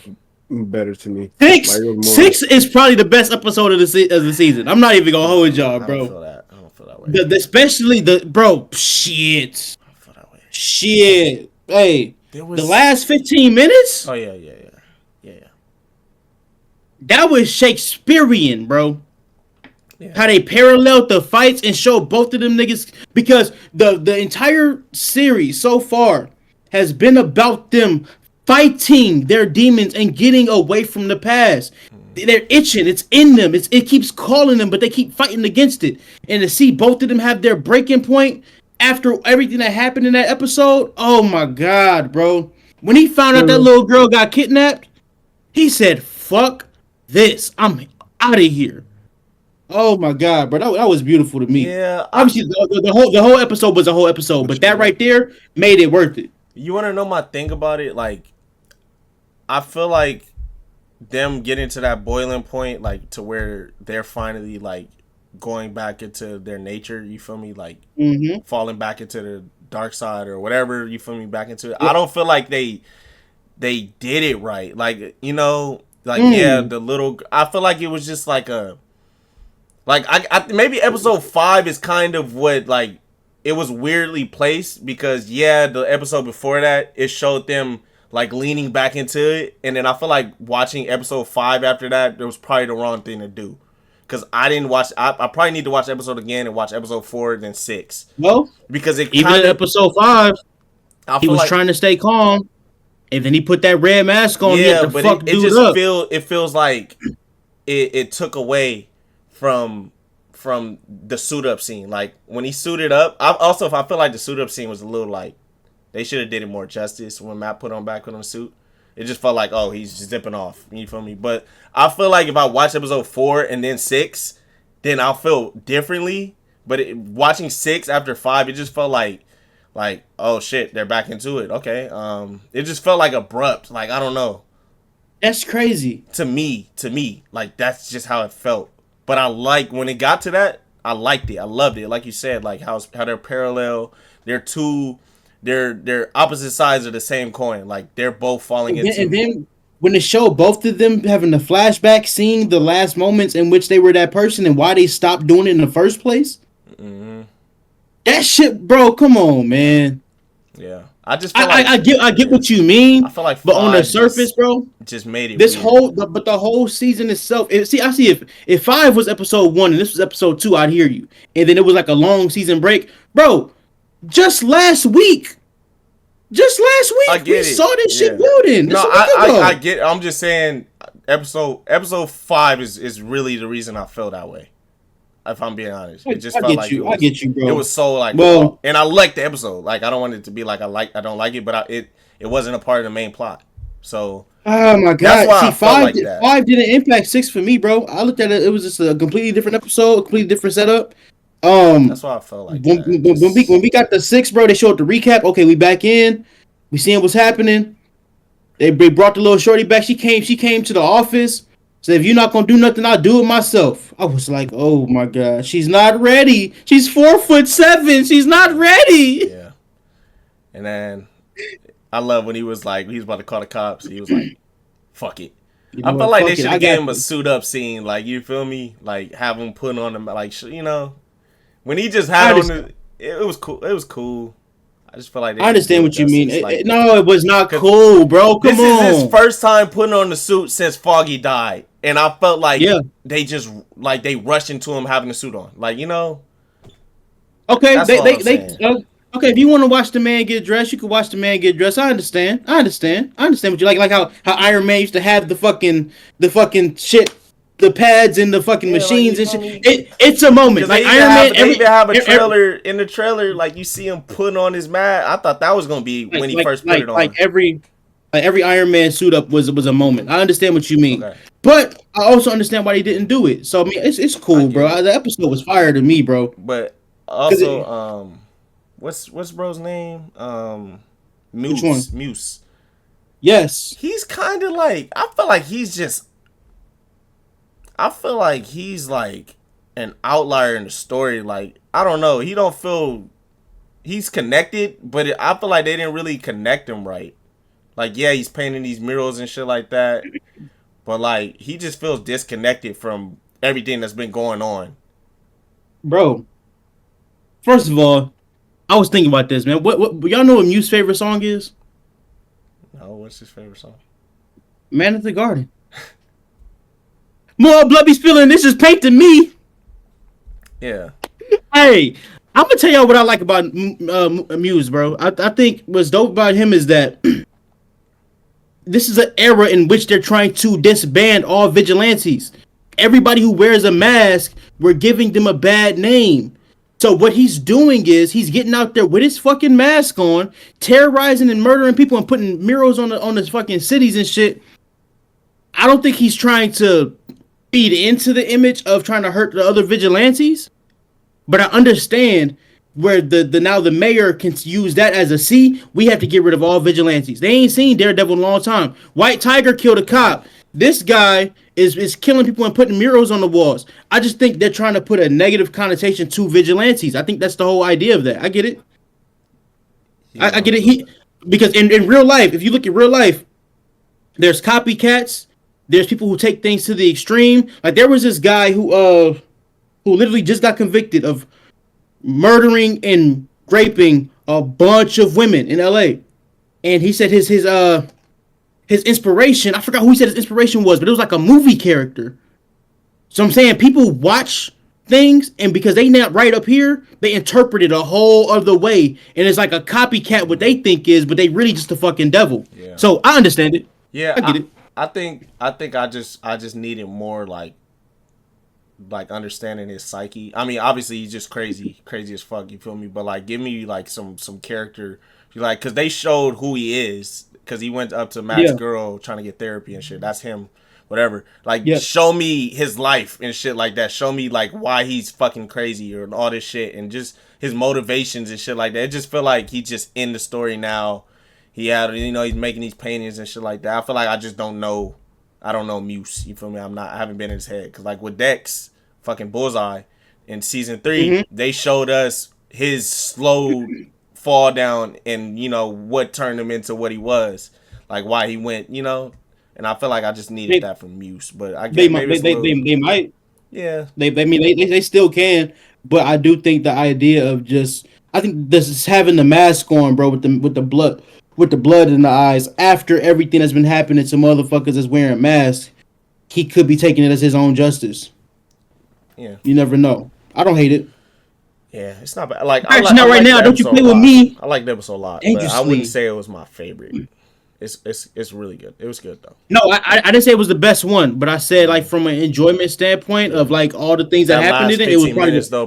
better to me. 6 is probably the best episode of the season. I'm not even gonna hold y'all, bro. I don't feel that way. Especially shit. I don't feel that way. Shit. Hey, the last 15 minutes. Oh yeah. That was Shakespearean, bro. Yeah. How they paralleled the fights and showed both of them niggas, because the entire series so far has been about them fighting their demons and getting away from the past. They're itching. It's in them. It keeps calling them, but they keep fighting against it. And to see both of them have their breaking point after everything that happened in that episode, oh my god, bro. When he found out that little girl got kidnapped, he said, fuck this. I'm out of here. Oh my god, bro, that was beautiful to me. Yeah, obviously the whole episode was a whole episode, but that right there made it worth it. You want to know my thing about it? Like, I feel like them getting to that boiling point, like to where they're finally like going back into their nature. You feel me? Like falling back into the dark side or whatever. You feel me? Back into it. Yeah. I don't feel like they did it right. Like, you know. Like, I feel like it was just like I maybe episode 5 is kind of what, like, it was weirdly placed because, the episode before that, it showed them, like, leaning back into it. And then I feel like watching episode 5 after that, it was probably the wrong thing to do. because I didn't watch. I probably need to watch the episode again and watch episode 4 then 6 Well, because it even in episode 5, I he feel was like trying to stay calm, and then he put that red mask on. yeah, to but fuck it dude just up. feels like it took away from the suit up scene. Like when he suited up, I feel like the suit up scene was a little like they should have did it more justice when Matt put on the suit. It just felt like, oh, he's zipping off. You feel me? But I feel like if I watch episode 4 and then 6, then I'll feel differently. But watching 6 after 5, it just felt like oh shit, they're back into it. Okay, it just felt like abrupt. Like I don't know. That's crazy. To me, like that's just how it felt. But I like when it got to that, I liked it. I loved it. Like you said, like how they're parallel. They're opposite sides of the same coin. Like they're both falling into. And then when they show both of them having the flashback, seeing the last moments in which they were that person and why they stopped doing it in the first place. Mm-hmm. That shit, bro. Come on, man. Yeah, I just feel like, I get what you mean. I feel like, but on the surface, bro, just made it. This weird. but the whole season itself. I see if 5 was episode 1 and this was episode 2, I'd hear you. And then it was like a long season break, bro. Just last week, we saw this shit building. No, I get it. I'm just saying, episode 5 is really the reason I felt that way. If I'm being honest, it just felt like I get you, bro. It was so like, well, and I liked the episode. Like I don't want it to be like I don't like it, but it wasn't a part of the main plot. So oh my god, see, 5 5 didn't impact 6 for me, bro. I looked at it; it was just a completely different episode, a completely different setup. That's why I felt like when we got the 6, bro, they showed the recap. Okay, we back in. We seeing what's happening. They brought the little shorty back. She came to the office. Said, if you're not gonna do nothing, I'll do it myself. I was like, oh my god, she's not ready. She's 4'7". She's not ready. Yeah. And then I love when he was about to call the cops. He was like, fuck it. I felt like they should have gave him a suit up scene. Like, you feel me? Like, have him put on him, like, you know, when he just had on it was cool. It was cool. I just feel like I understand what you mean. No, it was not cool, bro. Come on. This is his first time putting on the suit since Foggy died, and I felt like they just they rushed into him having the suit on, like, you know. Okay, okay. If you want to watch the man get dressed, you can watch the man get dressed. I understand what you like how Iron Man used to have the fucking shit. The pads and the fucking machines and shit. It's a moment. Like Iron Man, they even have a trailer in the trailer. Like you see him putting on his mask. I thought that was gonna be when he first put it on. Like every Iron Man suit up was a moment. I understand what you mean, but I also understand why he didn't do it. So I mean, it's cool, bro. The episode was fire to me, bro. But also, what's bro's name? Muse. Which one? Muse. Yes. He's kind of like. I feel like he's like an outlier in the story. Like, I don't know. He don't feel he's connected, but I feel like they didn't really connect him right. Like, yeah, he's painting these murals and shit like that, but like he just feels disconnected from everything that's been going on. Bro, first of all, I was thinking about this, man. What y'all know what Muse's favorite song is? No, what's his favorite song? Man at the Garden. More blood be spilling. This is painting me. Yeah. Hey, I'm gonna tell y'all what I like about Muse, bro. I think what's dope about him is that this is an era in which they're trying to disband all vigilantes. Everybody who wears a mask, we're giving them a bad name. So what he's doing is he's getting out there with his fucking mask on, terrorizing and murdering people and putting murals on the fucking cities and shit. I don't think he's trying to feed into the image of trying to hurt the other vigilantes, but I understand where now the mayor can use that as a we have to get rid of all vigilantes. They ain't seen Daredevil in a long time. White Tiger killed a cop. This guy is killing people and putting murals on the walls. I just think they're trying to put a negative connotation to vigilantes. I think that's the whole idea of that. I get it. Yeah. I get it. Because in real life, if you look at real life, there's copycats. There's people who take things to the extreme. Like there was this guy who literally just got convicted of murdering and raping a bunch of women in LA. And he said his inspiration, I forgot who he said his inspiration was, but it was like a movie character. So I'm saying people watch things, and because they not right up here, they interpret it a whole other way, and it's like a copycat what they think is, but they really just a fucking devil. Yeah. So I understand it. Yeah, I get it. I think I just needed more like understanding his psyche. I mean, obviously he's just crazy as fuck. You feel me? But like, give me like some character, like, because they showed who he is. Because he went up to Matt's girl trying to get therapy and shit. That's him. Whatever. Like, show me his life and shit like that. Show me like why he's fucking crazy or all this shit and just his motivations and shit like that. It just feel like he's just in the story now. He had, he's making these paintings and shit like that. I feel like I just don't know. I don't know Muse. You feel me? I haven't been in his head. Because like with Dex, fucking Bullseye, in season 3, they showed us his slow fall down and, what turned him into what he was. Like why he went, and I feel like I just needed that from Muse. But I guess they might. Yeah. They still can. But I do think the idea of I think this is having the mask on, bro, with the blood in the eyes after everything that's been happening to motherfuckers that's wearing masks, he could be taking it as his own justice. Yeah. You never know. I don't hate it. Yeah, it's not bad. Like, actually, not right now. Don't you play with me? I like the episode a lot, but I wouldn't say it was my favorite. It's really good. It was good though. No, I didn't say it was the best one, but I said like from an enjoyment standpoint of like all the things that happened in it, it was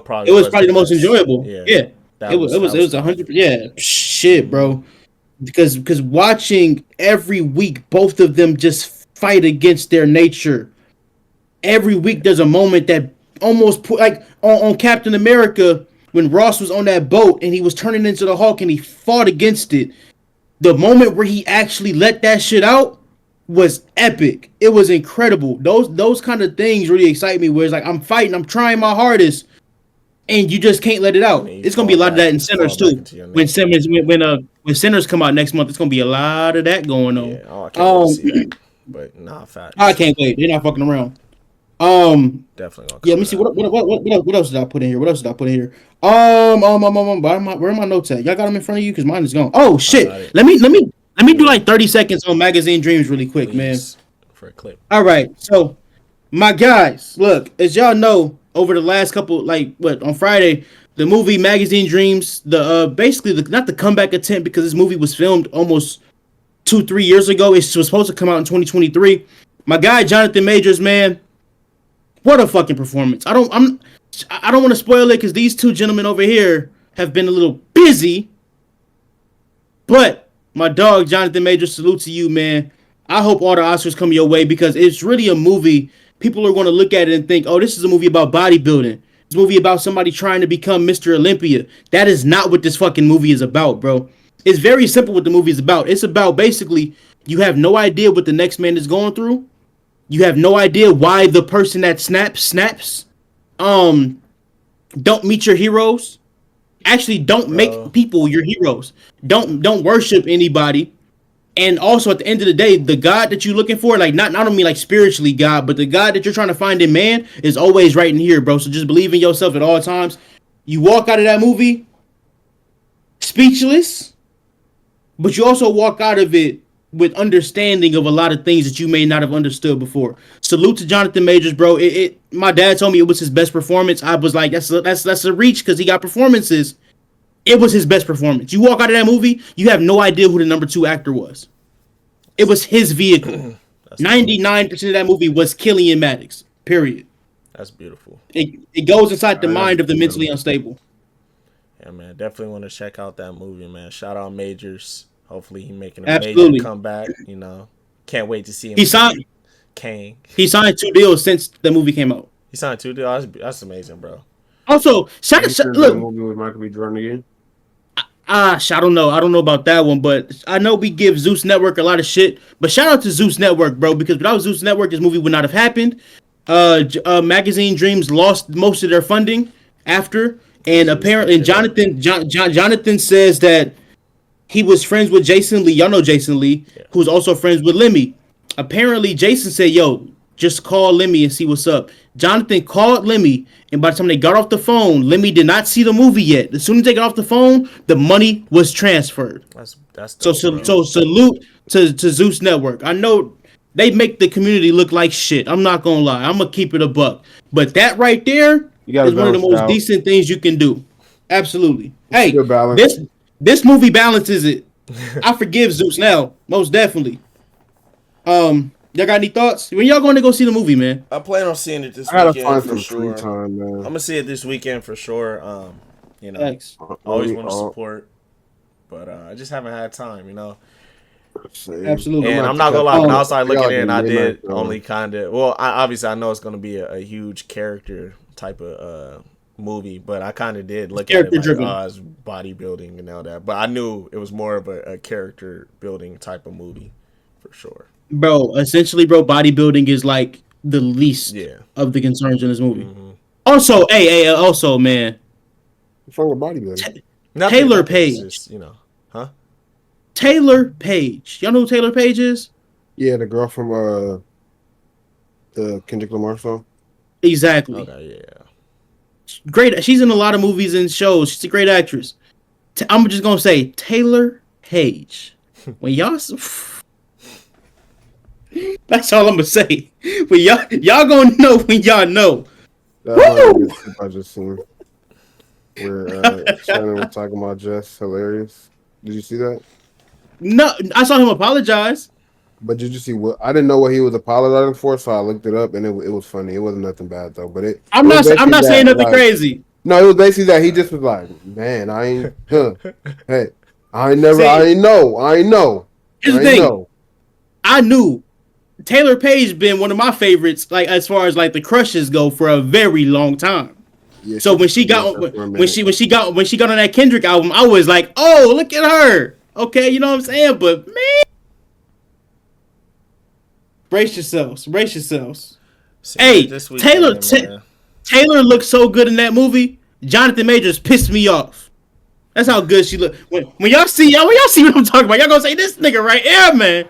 probably the most enjoyable. Yeah. It was 100%. Yeah, shit, bro. Because watching every week both of them just fight against their nature. Every week there's a moment that almost put like on Captain America when Ross was on that boat and he was turning into the Hulk and he fought against it. The moment where he actually let that shit out was epic. It was incredible. Those kind of things really excite me. Where it's like I'm fighting, I'm trying my hardest, and you just can't let it out. It's gonna be a lot of that in Sinners too. When Sinners come out next month, it's gonna be a lot of that going on. Yeah, I can't wait to see that. But facts. I can't wait. They're not fucking around. Definitely. Yeah, let me see. What else did I put in here? Where are my notes at? Y'all got them in front of you? Because mine is gone. Oh shit! Let me do like 30 seconds on Magazine Dreams really quick, man. For a clip. All right, so my guys, look, as y'all know, over the last couple, on Friday, the movie Magazine Dreams, basically not the comeback attempt because this movie was filmed almost 2-3 years ago. It was supposed to come out in 2023. My guy Johnathan Majors, man, what a fucking performance! I don't want to spoil it because these two gentlemen over here have been a little busy, but my dog Johnathan Majors, salute to you, man. I hope all the Oscars come your way because it's really a movie. People are going to look at it and think, oh, this is a movie about bodybuilding. It's a movie about somebody trying to become Mr. Olympia. That is not what this fucking movie is about, bro. It's very simple what the movie is about. It's about basically you have no idea what the next man is going through. You have no idea why the person that snaps. Don't meet your heroes. Actually, don't make people your heroes. Don't worship anybody. And also, at the end of the day, the God that you're looking for, like not only like spiritually God, but the God that you're trying to find in man is always right in here, bro. So just believe in yourself at all times. You walk out of that movie speechless, but you also walk out of it with understanding of a lot of things that you may not have understood before. Salute to Johnathan Majors, bro. My dad told me it was his best performance. I was like, that's a reach because he got performances. It was his best performance. You walk out of that movie, you have no idea who the number 2 actor was. It was his vehicle. 99% of that movie was Killian Maddox. Period. That's beautiful. It goes inside the mind of the mentally unstable. Yeah, man. Definitely want to check out that movie, man. Shout out Majors. Hopefully he making a major comeback. Can't wait to see him. He signed 2 deals since the movie came out. He signed 2 deals. That's amazing, bro. Also, look. Movie with Michael B. Jordan again. I don't know. I don't know about that one, but I know we give Zeus Network a lot of shit. But shout out to Zeus Network, bro, because without Zeus Network, this movie would not have happened. Magazine Dreams lost most of their funding after, and apparently, Johnathan says that he was friends with Jason Lee. Y'all know Jason Lee, who's also friends with Lemmy. Apparently, Jason said, "Yo, just call Lemmy and see what's up." Johnathan called Lemmy, and by the time they got off the phone, Lemmy did not see the movie yet. As soon as they got off the phone, the money was transferred. That's so salute to Zeus Network. I know they make the community look like shit. I'm not gonna lie. I'm gonna keep it a buck. But that right there You gotta is one of the balance it most out. decent things you can do. Absolutely. It's a Hey, good balance. this movie balances it. I forgive Zeus now, most definitely. Y'all got any thoughts? When y'all going to go see the movie, man? I plan on seeing it this I gotta weekend find for some sure. free time, man. I'm gonna see it this weekend for sure. You know, Thanks. always want to support, but I just haven't had time. You know, Absolutely. and gonna I'm not gonna lie. have to When I cut- was like I got looking like in, a I midnight did show. only kind of. Well, obviously I know it's gonna be a huge character type of movie, but I kind of did look at it Character like, driven. oh, it's bodybuilding and all that. But I knew it was more of a character building type of movie for sure. Bro, essentially, bro, bodybuilding is like the least Yeah. of the concerns in this movie. Mm-hmm. Also, also, man, What's wrong with bodybuilding? Taylor It's Page. just, you know, huh? Taylor Page. Y'all know who Taylor Page is? Yeah, the girl from the Kendrick Lamar song. Exactly. Okay, yeah. Great. She's in a lot of movies and shows. She's a great actress. I'm just gonna say Taylor Page. When y'all, that's all I'm gonna say. When y'all gonna know when y'all know. That was a clip I just seen. Where Shannon was talking about Jess, hilarious. Did you see that? No, I saw him apologize. But did you see what? I didn't know what he was apologizing for, so I looked it up, and it was funny. It wasn't nothing bad though. But I'm not saying nothing like, crazy. No, it was basically that he just was like, "Man, I ain't, hey, I ain't never, See, I ain't know. Here's the thing. I knew Taylor Page been one of my favorites, like as far as like the crushes go, for a very long time. Yeah, So when she got when she got on that Kendrick album, I was like, oh, look at her. Okay, you know what I'm saying? But man, brace yourselves. Hey, This weekend, Taylor looked so good in that movie. Johnathan Majors pissed me off. That's how good she looked. When y'all see what I'm talking about, y'all gonna say this nigga right here, man.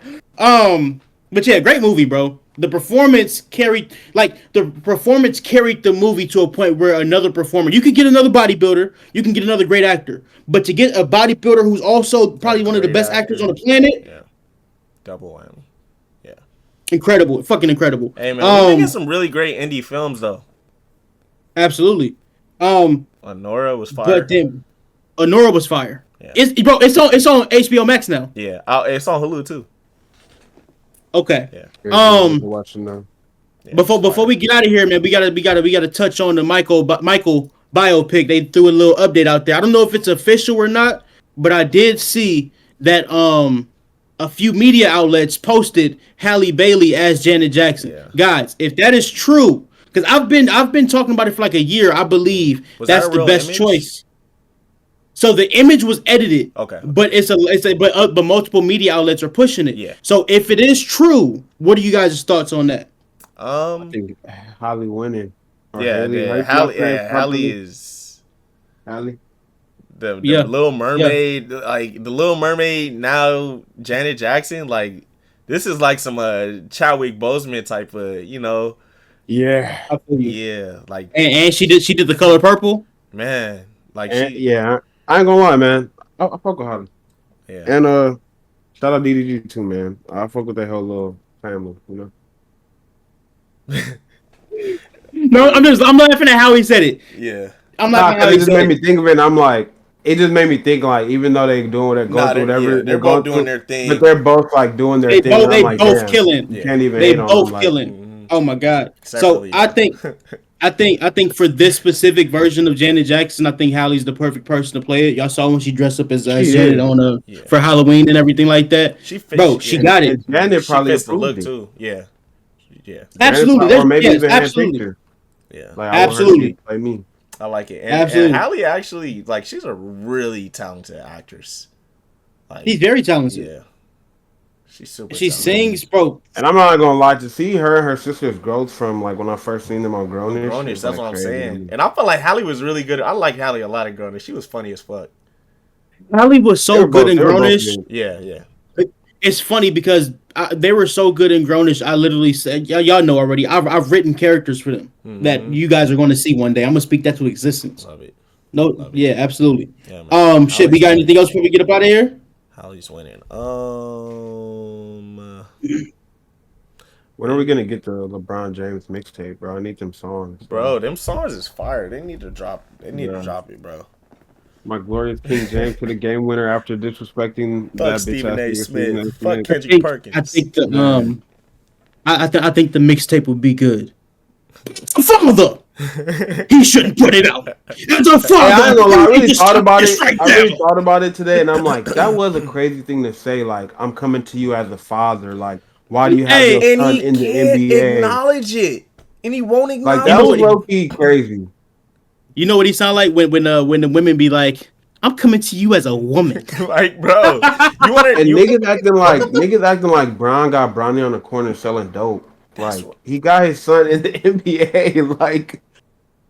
But yeah, great movie, bro. The performance carried the movie to a point where another performer, you could get another bodybuilder, you can get another great actor, but to get a bodybuilder who's also probably one of the best actors on the planet, yeah, double whammy. Yeah, incredible, fucking incredible. Hey man, we're making some really great indie films though. Absolutely. Honora was fire. But then Honora was fire. Yeah. It's on HBO Max now. Yeah, it's on Hulu too. Okay. Yeah. Watching now. Yeah, Before we get out of here, man, we gotta touch on the Michael biopic. They threw a little update out there. I don't know if it's official or not, but I did see that a few media outlets posted Halle Bailey as Janet Jackson. Yeah. Guys, if that is true, because I've been talking about it for like a year, I believe that's the best choice. So the image was edited. Okay. But but multiple media outlets are pushing it. Yeah. So if it is true, what are you guys' thoughts on that? I think Halle winning. Halle is Halle. The Little Mermaid, like the Little Mermaid. Now Janet Jackson, like this is like some Chadwick Boseman type of, you know. Yeah. Yeah, like and she did the color purple. Man, like yeah. I ain't gonna lie, man. I fuck with Halle. Yeah. And shout out DDG too, man. I fuck with that whole little family, you know. No, I'm laughing at how he said it. Yeah. I'm laughing at how it he just said made me think of it. And I'm like, it just made me think like, even though they doing it, going through whatever, they're both doing their thing, but they're both like doing their thing. They like, both killing. You can't even. They hate both on killing. Oh my god! Separately, so I think for this specific version of Janet Jackson, I think Halle's the perfect person to play it. Y'all saw when she dressed up as Janet on for Halloween and everything like that. She got it. And Janet probably fits the look too. Yeah. Absolutely. Or maybe even absolutely. Picture. Yeah. Like, absolutely. Like me. I like it. And Halle actually, like, she's a really talented actress. Like, she's very talented. Yeah. She's super She talented. sings, bro. And I'm not gonna lie, to see her and her sister's growth from like when I first seen them on Grownish. Grownish, that's like what I'm crazy. saying. And I felt like Halle was really good. I like Halle a lot in Grownish. She was funny as fuck. Halle was so good in Grownish. Yeah. It's funny because they were so good in Grownish. I literally said, y'all know already. I've written characters for them that you guys are going to see one day. I'm gonna speak that to existence. Love it. No, Love it. yeah, absolutely. Yeah, man. Shit. We got anything else before we get up out of here? Halle's winning. When are we gonna get the LeBron James mixtape, bro? I need them songs, Bro, them songs is fire. They need to drop. They need to Yeah. drop it, bro. My glorious King James to the game winner after disrespecting Fuck that bitch Stephen ass A. nigga Stephen Smith. A. Fuck Smith. Kendrick I Perkins. think the Man. I think the mixtape would be good. Father, he shouldn't put it out. As a Hey, I ain't father, gonna lie. I you need really to thought stop about this it. right I now. really thought about it today, and I'm like, that was a crazy thing to say. Like, I'm coming to you as a father. Like, why do you have your Hey, And son he in the can't NBA? acknowledge it. And he won't Like, you that know acknowledge was what? it. low key crazy. You know what he sound like when the women be like, "I'm coming to you as a woman." Like, bro, you want to And you? niggas acting like Brown got Bronny on the corner selling dope. That's Like, he got his son in the NBA.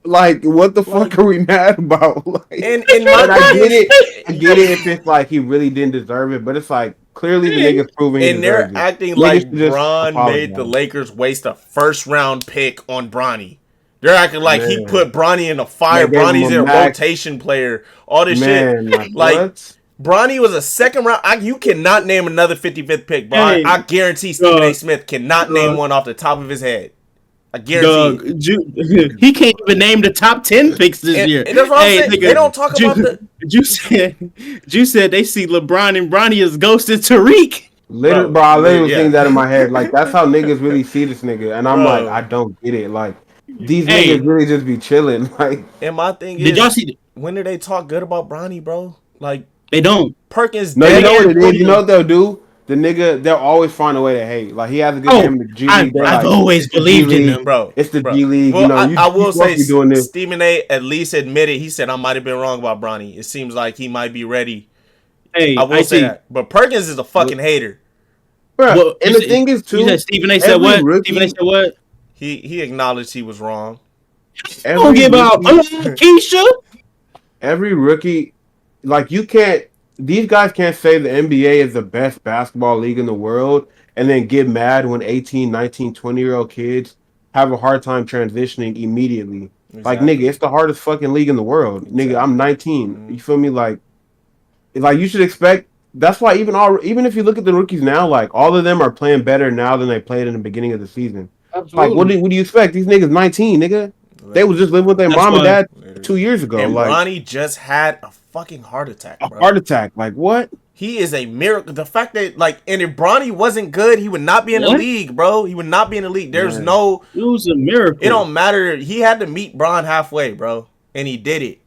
Like, what the like, fuck are we mad about? Like, and my and I thing get is, it. I get it if it's like he really didn't deserve it, but it's like clearly the Hey, nigga's proving he and deserves they're it. acting Niggas like should just Bron made the apologize. Lakers waste a first round pick on Bronny. They're acting like he Man. put Bronny in the And they fire. gave him Bronny's a a max. rotation player. All this shit. Man, like Like, what? Bronny was a second round. You cannot name another 55th pick, bro. hey, I guarantee Stephen A. Doug, Smith cannot name Doug, one off the top of his head. I guarantee it. Doug, he can't even name the top 10 picks this year. And that's what I'm Hey, saying. They nigga, don't talk about the Ju said they see LeBron and Bronny as ghosted Tariq. Literally, bro, I literally was yeah, thinking that in my head. Like that's how niggas really see this nigga, and I'm like, I bro. don't get it. Like these Hey, niggas really just be chilling. Like And my thing did y'all is, see? when do they talk good about Bronny, bro? Like They don't. Perkins no, you dead know what ass. it is. You know what they'll do? The nigga, they'll always find a way to hate. Like he has a good game Oh, in the G League. They're I've like, always it's the G believed in League. them. It's the Bro. G League. You Well, know, I you will supposed say to be doing this. Stephen A. at least admitted he said I might have been wrong about Bronny. It seems like he might be ready. I Hey, I will say see. that. But Perkins is a fucking hater. Bro, What and the thing is you said? too, Stephen A. said every what? Stephen A. rookie, said what? He acknowledged he was wrong. Don't every give out rookie, Keisha. every rookie, like you can't. These guys can't say the NBA is the best basketball league in the world and then get mad when 18, 19, 20-year-old kids have a hard time transitioning immediately. Like nigga, Exactly. it's the hardest fucking league in the world. Nigga, I'm Exactly. 19. You feel me? Like you should expect. That's why even if you look at the rookies now, like all of them are playing better now than they played in the beginning of the season. Like Absolutely. what do you expect? These niggas 19, nigga. They was just living with their That's mom and why. dad Literally. 2 years ago. And Like Bronny just had a fucking heart attack, a bro. heart attack. Like what? He is a miracle. The fact that and if Bronny wasn't good, he would not be in the What? league, bro. He would not be in the league. There's Man. no. It was a It miracle. don't matter. He had to meet Bron halfway, bro, and he did it.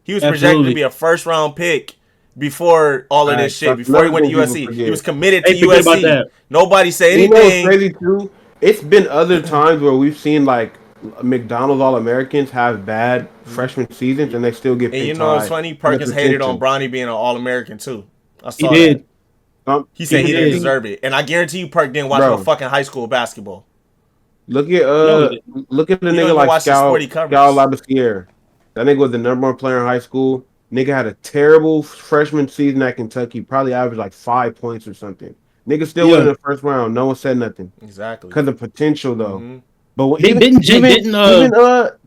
He was projected to Absolutely. be a first round pick before all of this Facts. shit. That's Before he another went to thing people USC, he forget. was committed to Hey, forget about USC. that. Nobody said And you know what's anything. crazy too? It's been other times where we've seen like McDonald's All Americans have bad freshman seasons and they still get And you picked know what's high. funny? And the Perkins hated on potential. Bronny being an All American too. I He saw that. did. He said he didn't did. deserve it, and I guarantee you, Perk didn't watch no Bro, fucking high school basketball. look at No, he did. look at a He don't nigga even like watch the sporty Scal covers. Labissiere. That nigga was the number one player in high school. Nigga had a terrible freshman season at Kentucky. Probably averaged like 5 points or something. Nigga still went Yeah. in the first round. No one said nothing Exactly. because of potential though. Mm-hmm. But Didn't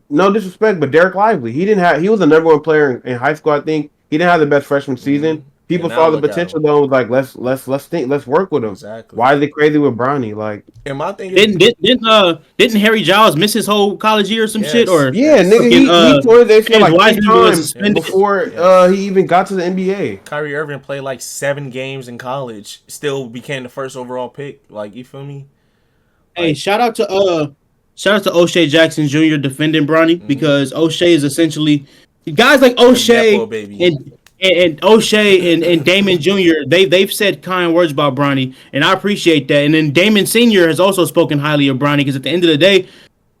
no disrespect, but Derek Lively, he was the number one player in high school. I think he didn't have the best freshman season. Mm-hmm. And People now saw the look at potential him. though. And was like, let's work with him. Exactly. Why are they crazy with Bronny? Like, And my thing is, didn't Harry Giles miss his whole college year or some shit? yes, Or yeah, yes, nigga, fucking he tore his ACL James like three Wiseman was times suspended. before Yes. he even got to the NBA. Kyrie Irving played like 7 games in college, still became the first overall pick. Like, you feel me? Hey, Like, shout out to O'Shea Jackson Jr. defending Bronny because O'Shea is essentially guys like a O'Shea nepo baby. and O'Shea and Damon Jr. They've said kind words about Bronny, and I appreciate that. And then Damon Sr. has also spoken highly of Bronny because at the end of the day,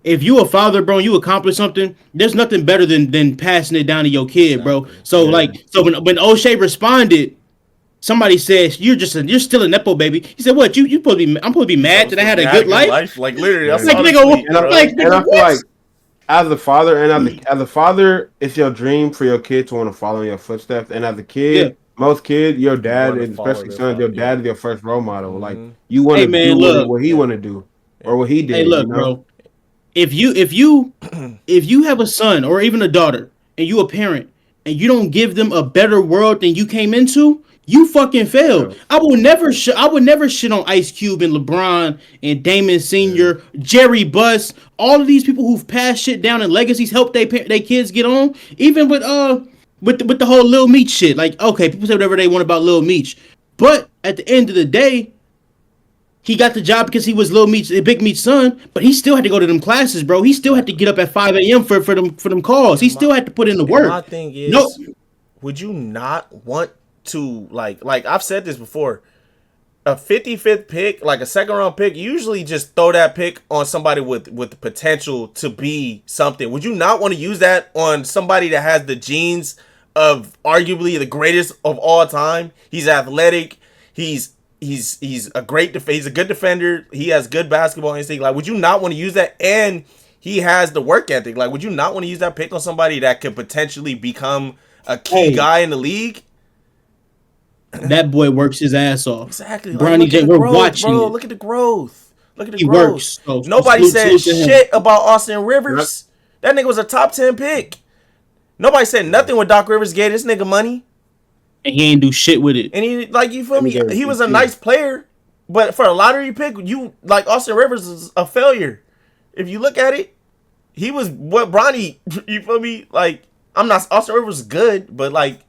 if you a father, bro, and you accomplish something, there's nothing better than passing it down to your kid, bro. Exactly. So when O'Shea responded, somebody says you're still a nepo baby. He said, "What you supposed to be? I'm supposed to be mad that I had a good life." Like, literally, I Yeah. saw Like, the nigga, tweet, And I, bro. and I feel like as a father as a father, it's your dream for your kid to want to follow in your footsteps. And as a Yeah. kid, most kids, your dad, wanna and follow especially their sons, your father, yeah. dad is your first role model. Like Mhm. you want Hey to do man, look. what he Yeah. want to do or what he Hey, did. You look, know, bro. If you have a son or even a daughter and you a parent and you don't give them a better world than you came into, You fucking failed. Yeah. I would never shit on Ice Cube and LeBron and Damon Sr., Jerry Buss, all of these people who've passed shit down and legacies, helped they kids get on. Even with the whole Lil Meech shit. Like, okay, people say whatever they want about Lil Meech, but at the end of the day, he got the job because he was Lil Meech, Big Meech's son. But he still had to go to them classes, bro. He still had to get up at 5 a.m. for them calls. He still had to put in the work. My thing is, no, would you not want to like I've said this before, a 55th pick, like a second round pick, usually just throw that pick on somebody with the potential to be something. Would you not want to use that on somebody that has the genes of arguably the greatest of all time? He's athletic. He's a great he's a good defender. He has good basketball instinct. Like, would you not want to use that? And he has the work ethic. Like, would you not want to use that pick on somebody that could potentially become a key guy in the league? That boy works his ass off. Exactly. Bronny James, we're watching bro. it. Look at the growth. Look at the He growth. works. So Nobody said salute to him. shit about Austin Rivers. That nigga was a top 10 pick. Nobody said nothing when Doc Rivers gave this nigga money. And he ain't do shit with it. And he, like, you feel me? He was a nice player. But for a lottery pick, you, like, Austin Rivers is a failure. If you look at it, he was what Bronny, you feel me? Like, Austin Rivers is good, but, like,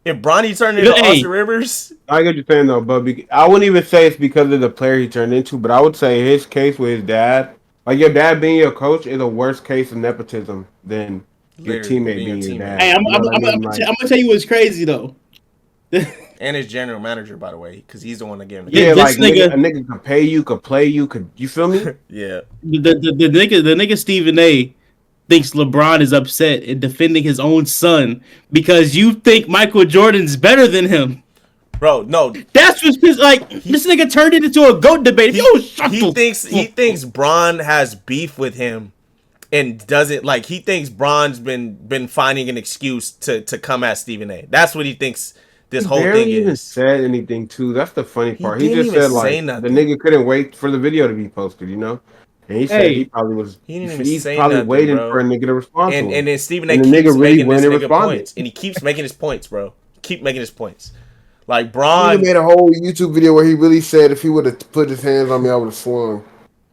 if Bronny turned into Austin Rivers, I get what you're saying though, but I wouldn't even say it's because of the player he turned into, but I would say his case with his dad, like your dad being your coach, is a worse case of nepotism than your teammate being your dad. Hey, I'm gonna tell you what's crazy though. and his general manager, by the way, because he's the one that gave him the yeah, like a nigga could pay you, could play you, you feel me? Yeah. The nigga Stephen A thinks LeBron is upset and defending his own son because you think Michael Jordan's better than him. Bro, no. That's what's like. This nigga turned it into a GOAT debate. He thinks Bron has beef with him and doesn't like. He thinks Bron's been finding an excuse to come at Stephen A. That's what he thinks this whole thing is. Even said anything too. That's the funny part. He didn't just even said like say nothing. the nigga couldn't wait for the video to be posted, you know. And he said he probably was. He's probably nothing, waiting bro. for a nigga to respond to him. And then Stephen A. keeps making this nigga responded. points, and he keeps making his points, bro. Keep making his points. Like Bron made a whole YouTube video where he really said if he would have put his hands on me, I would have swung.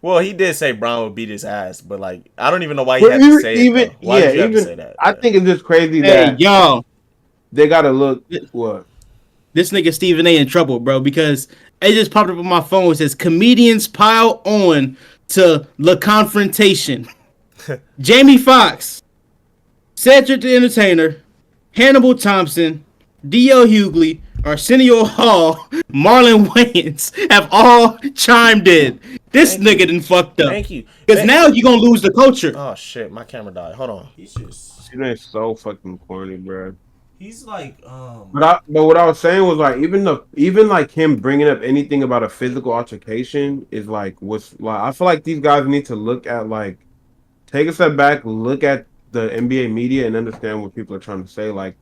Well, he did say Bron would beat his ass, but like I don't even know why he had to say it. Though. Why did you have to say that? I think it's just crazy that y'all, they gotta look what. This nigga Stephen A in trouble, bro, because it just popped up on my phone. It says comedians pile on to the confrontation. Jamie Foxx, Cedric the Entertainer, Hannibal Thompson, D.L. Hughley, Arsenio Hall, Marlon Wayans have all chimed in. This nigga done fucked up. Thank you. Because now you're going to lose the culture. Oh, shit. My camera died. Hold on. He's so fucking corny, bro. He's like, But what I was saying was like even like him bringing up anything about a physical altercation is like what's like. I feel like these guys need to look at like take a step back, look at the NBA media, and understand what people are trying to say. Like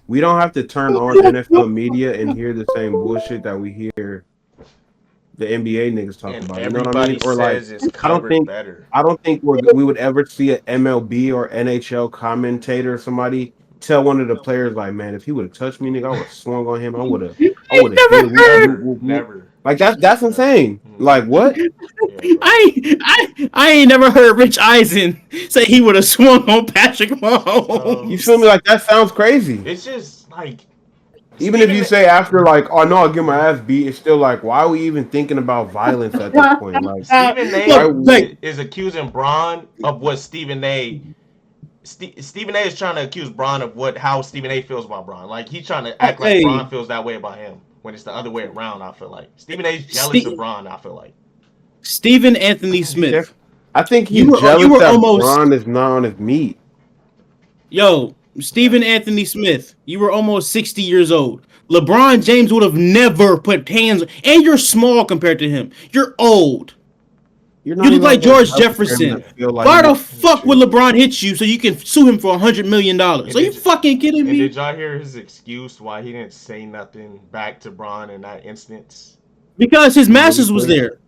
we don't have to turn on NFL media and hear the same bullshit that we hear the NBA niggas talk about. You know what I mean? Or like I don't think we would ever see an MLB or NHL commentator or somebody tell one of the players like, man, if he would have touched me, nigga, I would have swung on him. I would have never. Like that's insane. Like what? I ain't never heard Rich Eisen say he would have swung on Patrick Mahomes. You feel me? Like that sounds crazy. It's just like even if you say after like, oh no, I'll get my ass beat, it's still like, why are we even thinking about violence at this point? Like Stephen A is accusing Bron of what Stephen A is trying to accuse Bron of how Stephen A feels about Bron. Like he's trying to act like Bron feels that way about him when it's the other way around. I feel like Stephen A's jealous of Bron. I feel like Stephen Anthony Smith. I think he's jealous that Bron is not on his meat. Yo, Stephen Anthony Smith, you were almost 60 years old. LeBron James would have never put hands, and you're small compared to him. You're old. You look like George Jefferson. Why the fuck would LeBron hit you so you can sue him for $100 million? Are you fucking kidding me? Did y'all hear his excuse why he didn't say nothing back to Bron in that instance? Because his masters was there.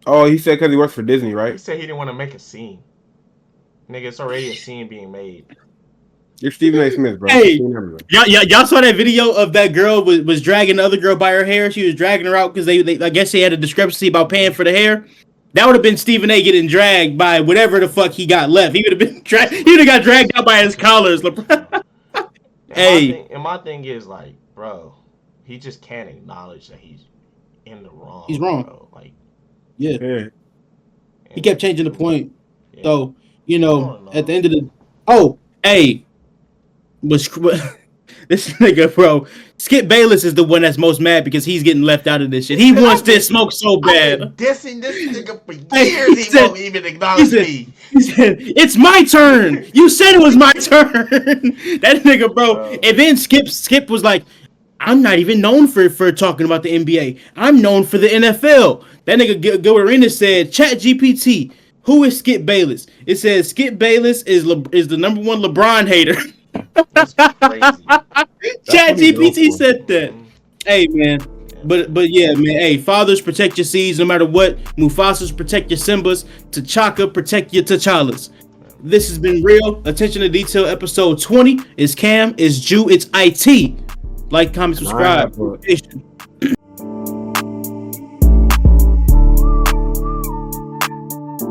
Oh, he said because he works for Disney, right? He said he didn't want to make a scene. Nigga, it's already a scene being made. You're Stephen A. Smith, bro. Hey, y'all saw that video of that girl was dragging the other girl by her hair. She was dragging her out because they I guess they had a discrepancy about paying for the hair. That would have been Stephen A. getting dragged by whatever the fuck he got left. He would have been he would have got dragged out by his collars. And my thing is like, bro, he just can't acknowledge that he's in the wrong. He's wrong. Bro. Like, yeah. He kept changing the point. Yeah. So, at the end of the this nigga, bro. Skip Bayless is the one that's most mad because he's getting left out of this shit. He wants this smoke so bad. I've been dissing this nigga for years. He won't even acknowledge me. He said, "It's my turn. You said it was my turn." That nigga, bro. And then Skip was like, "I'm not even known for talking about the NBA. I'm known for the NFL." That nigga Gil Arenas said, "ChatGPT, who is Skip Bayless?" It says Skip Bayless is the number one LeBron hater. That's crazy. ChatGPT said that. Hey man, but yeah, man. Hey, fathers protect your seeds no matter what. Mufasas protect your Simbas. T'Chaka protect your T'Challas. This has been Real Attention to Detail, episode 20. It's Cam, it's Jew, it's IT. Like, comment, subscribe.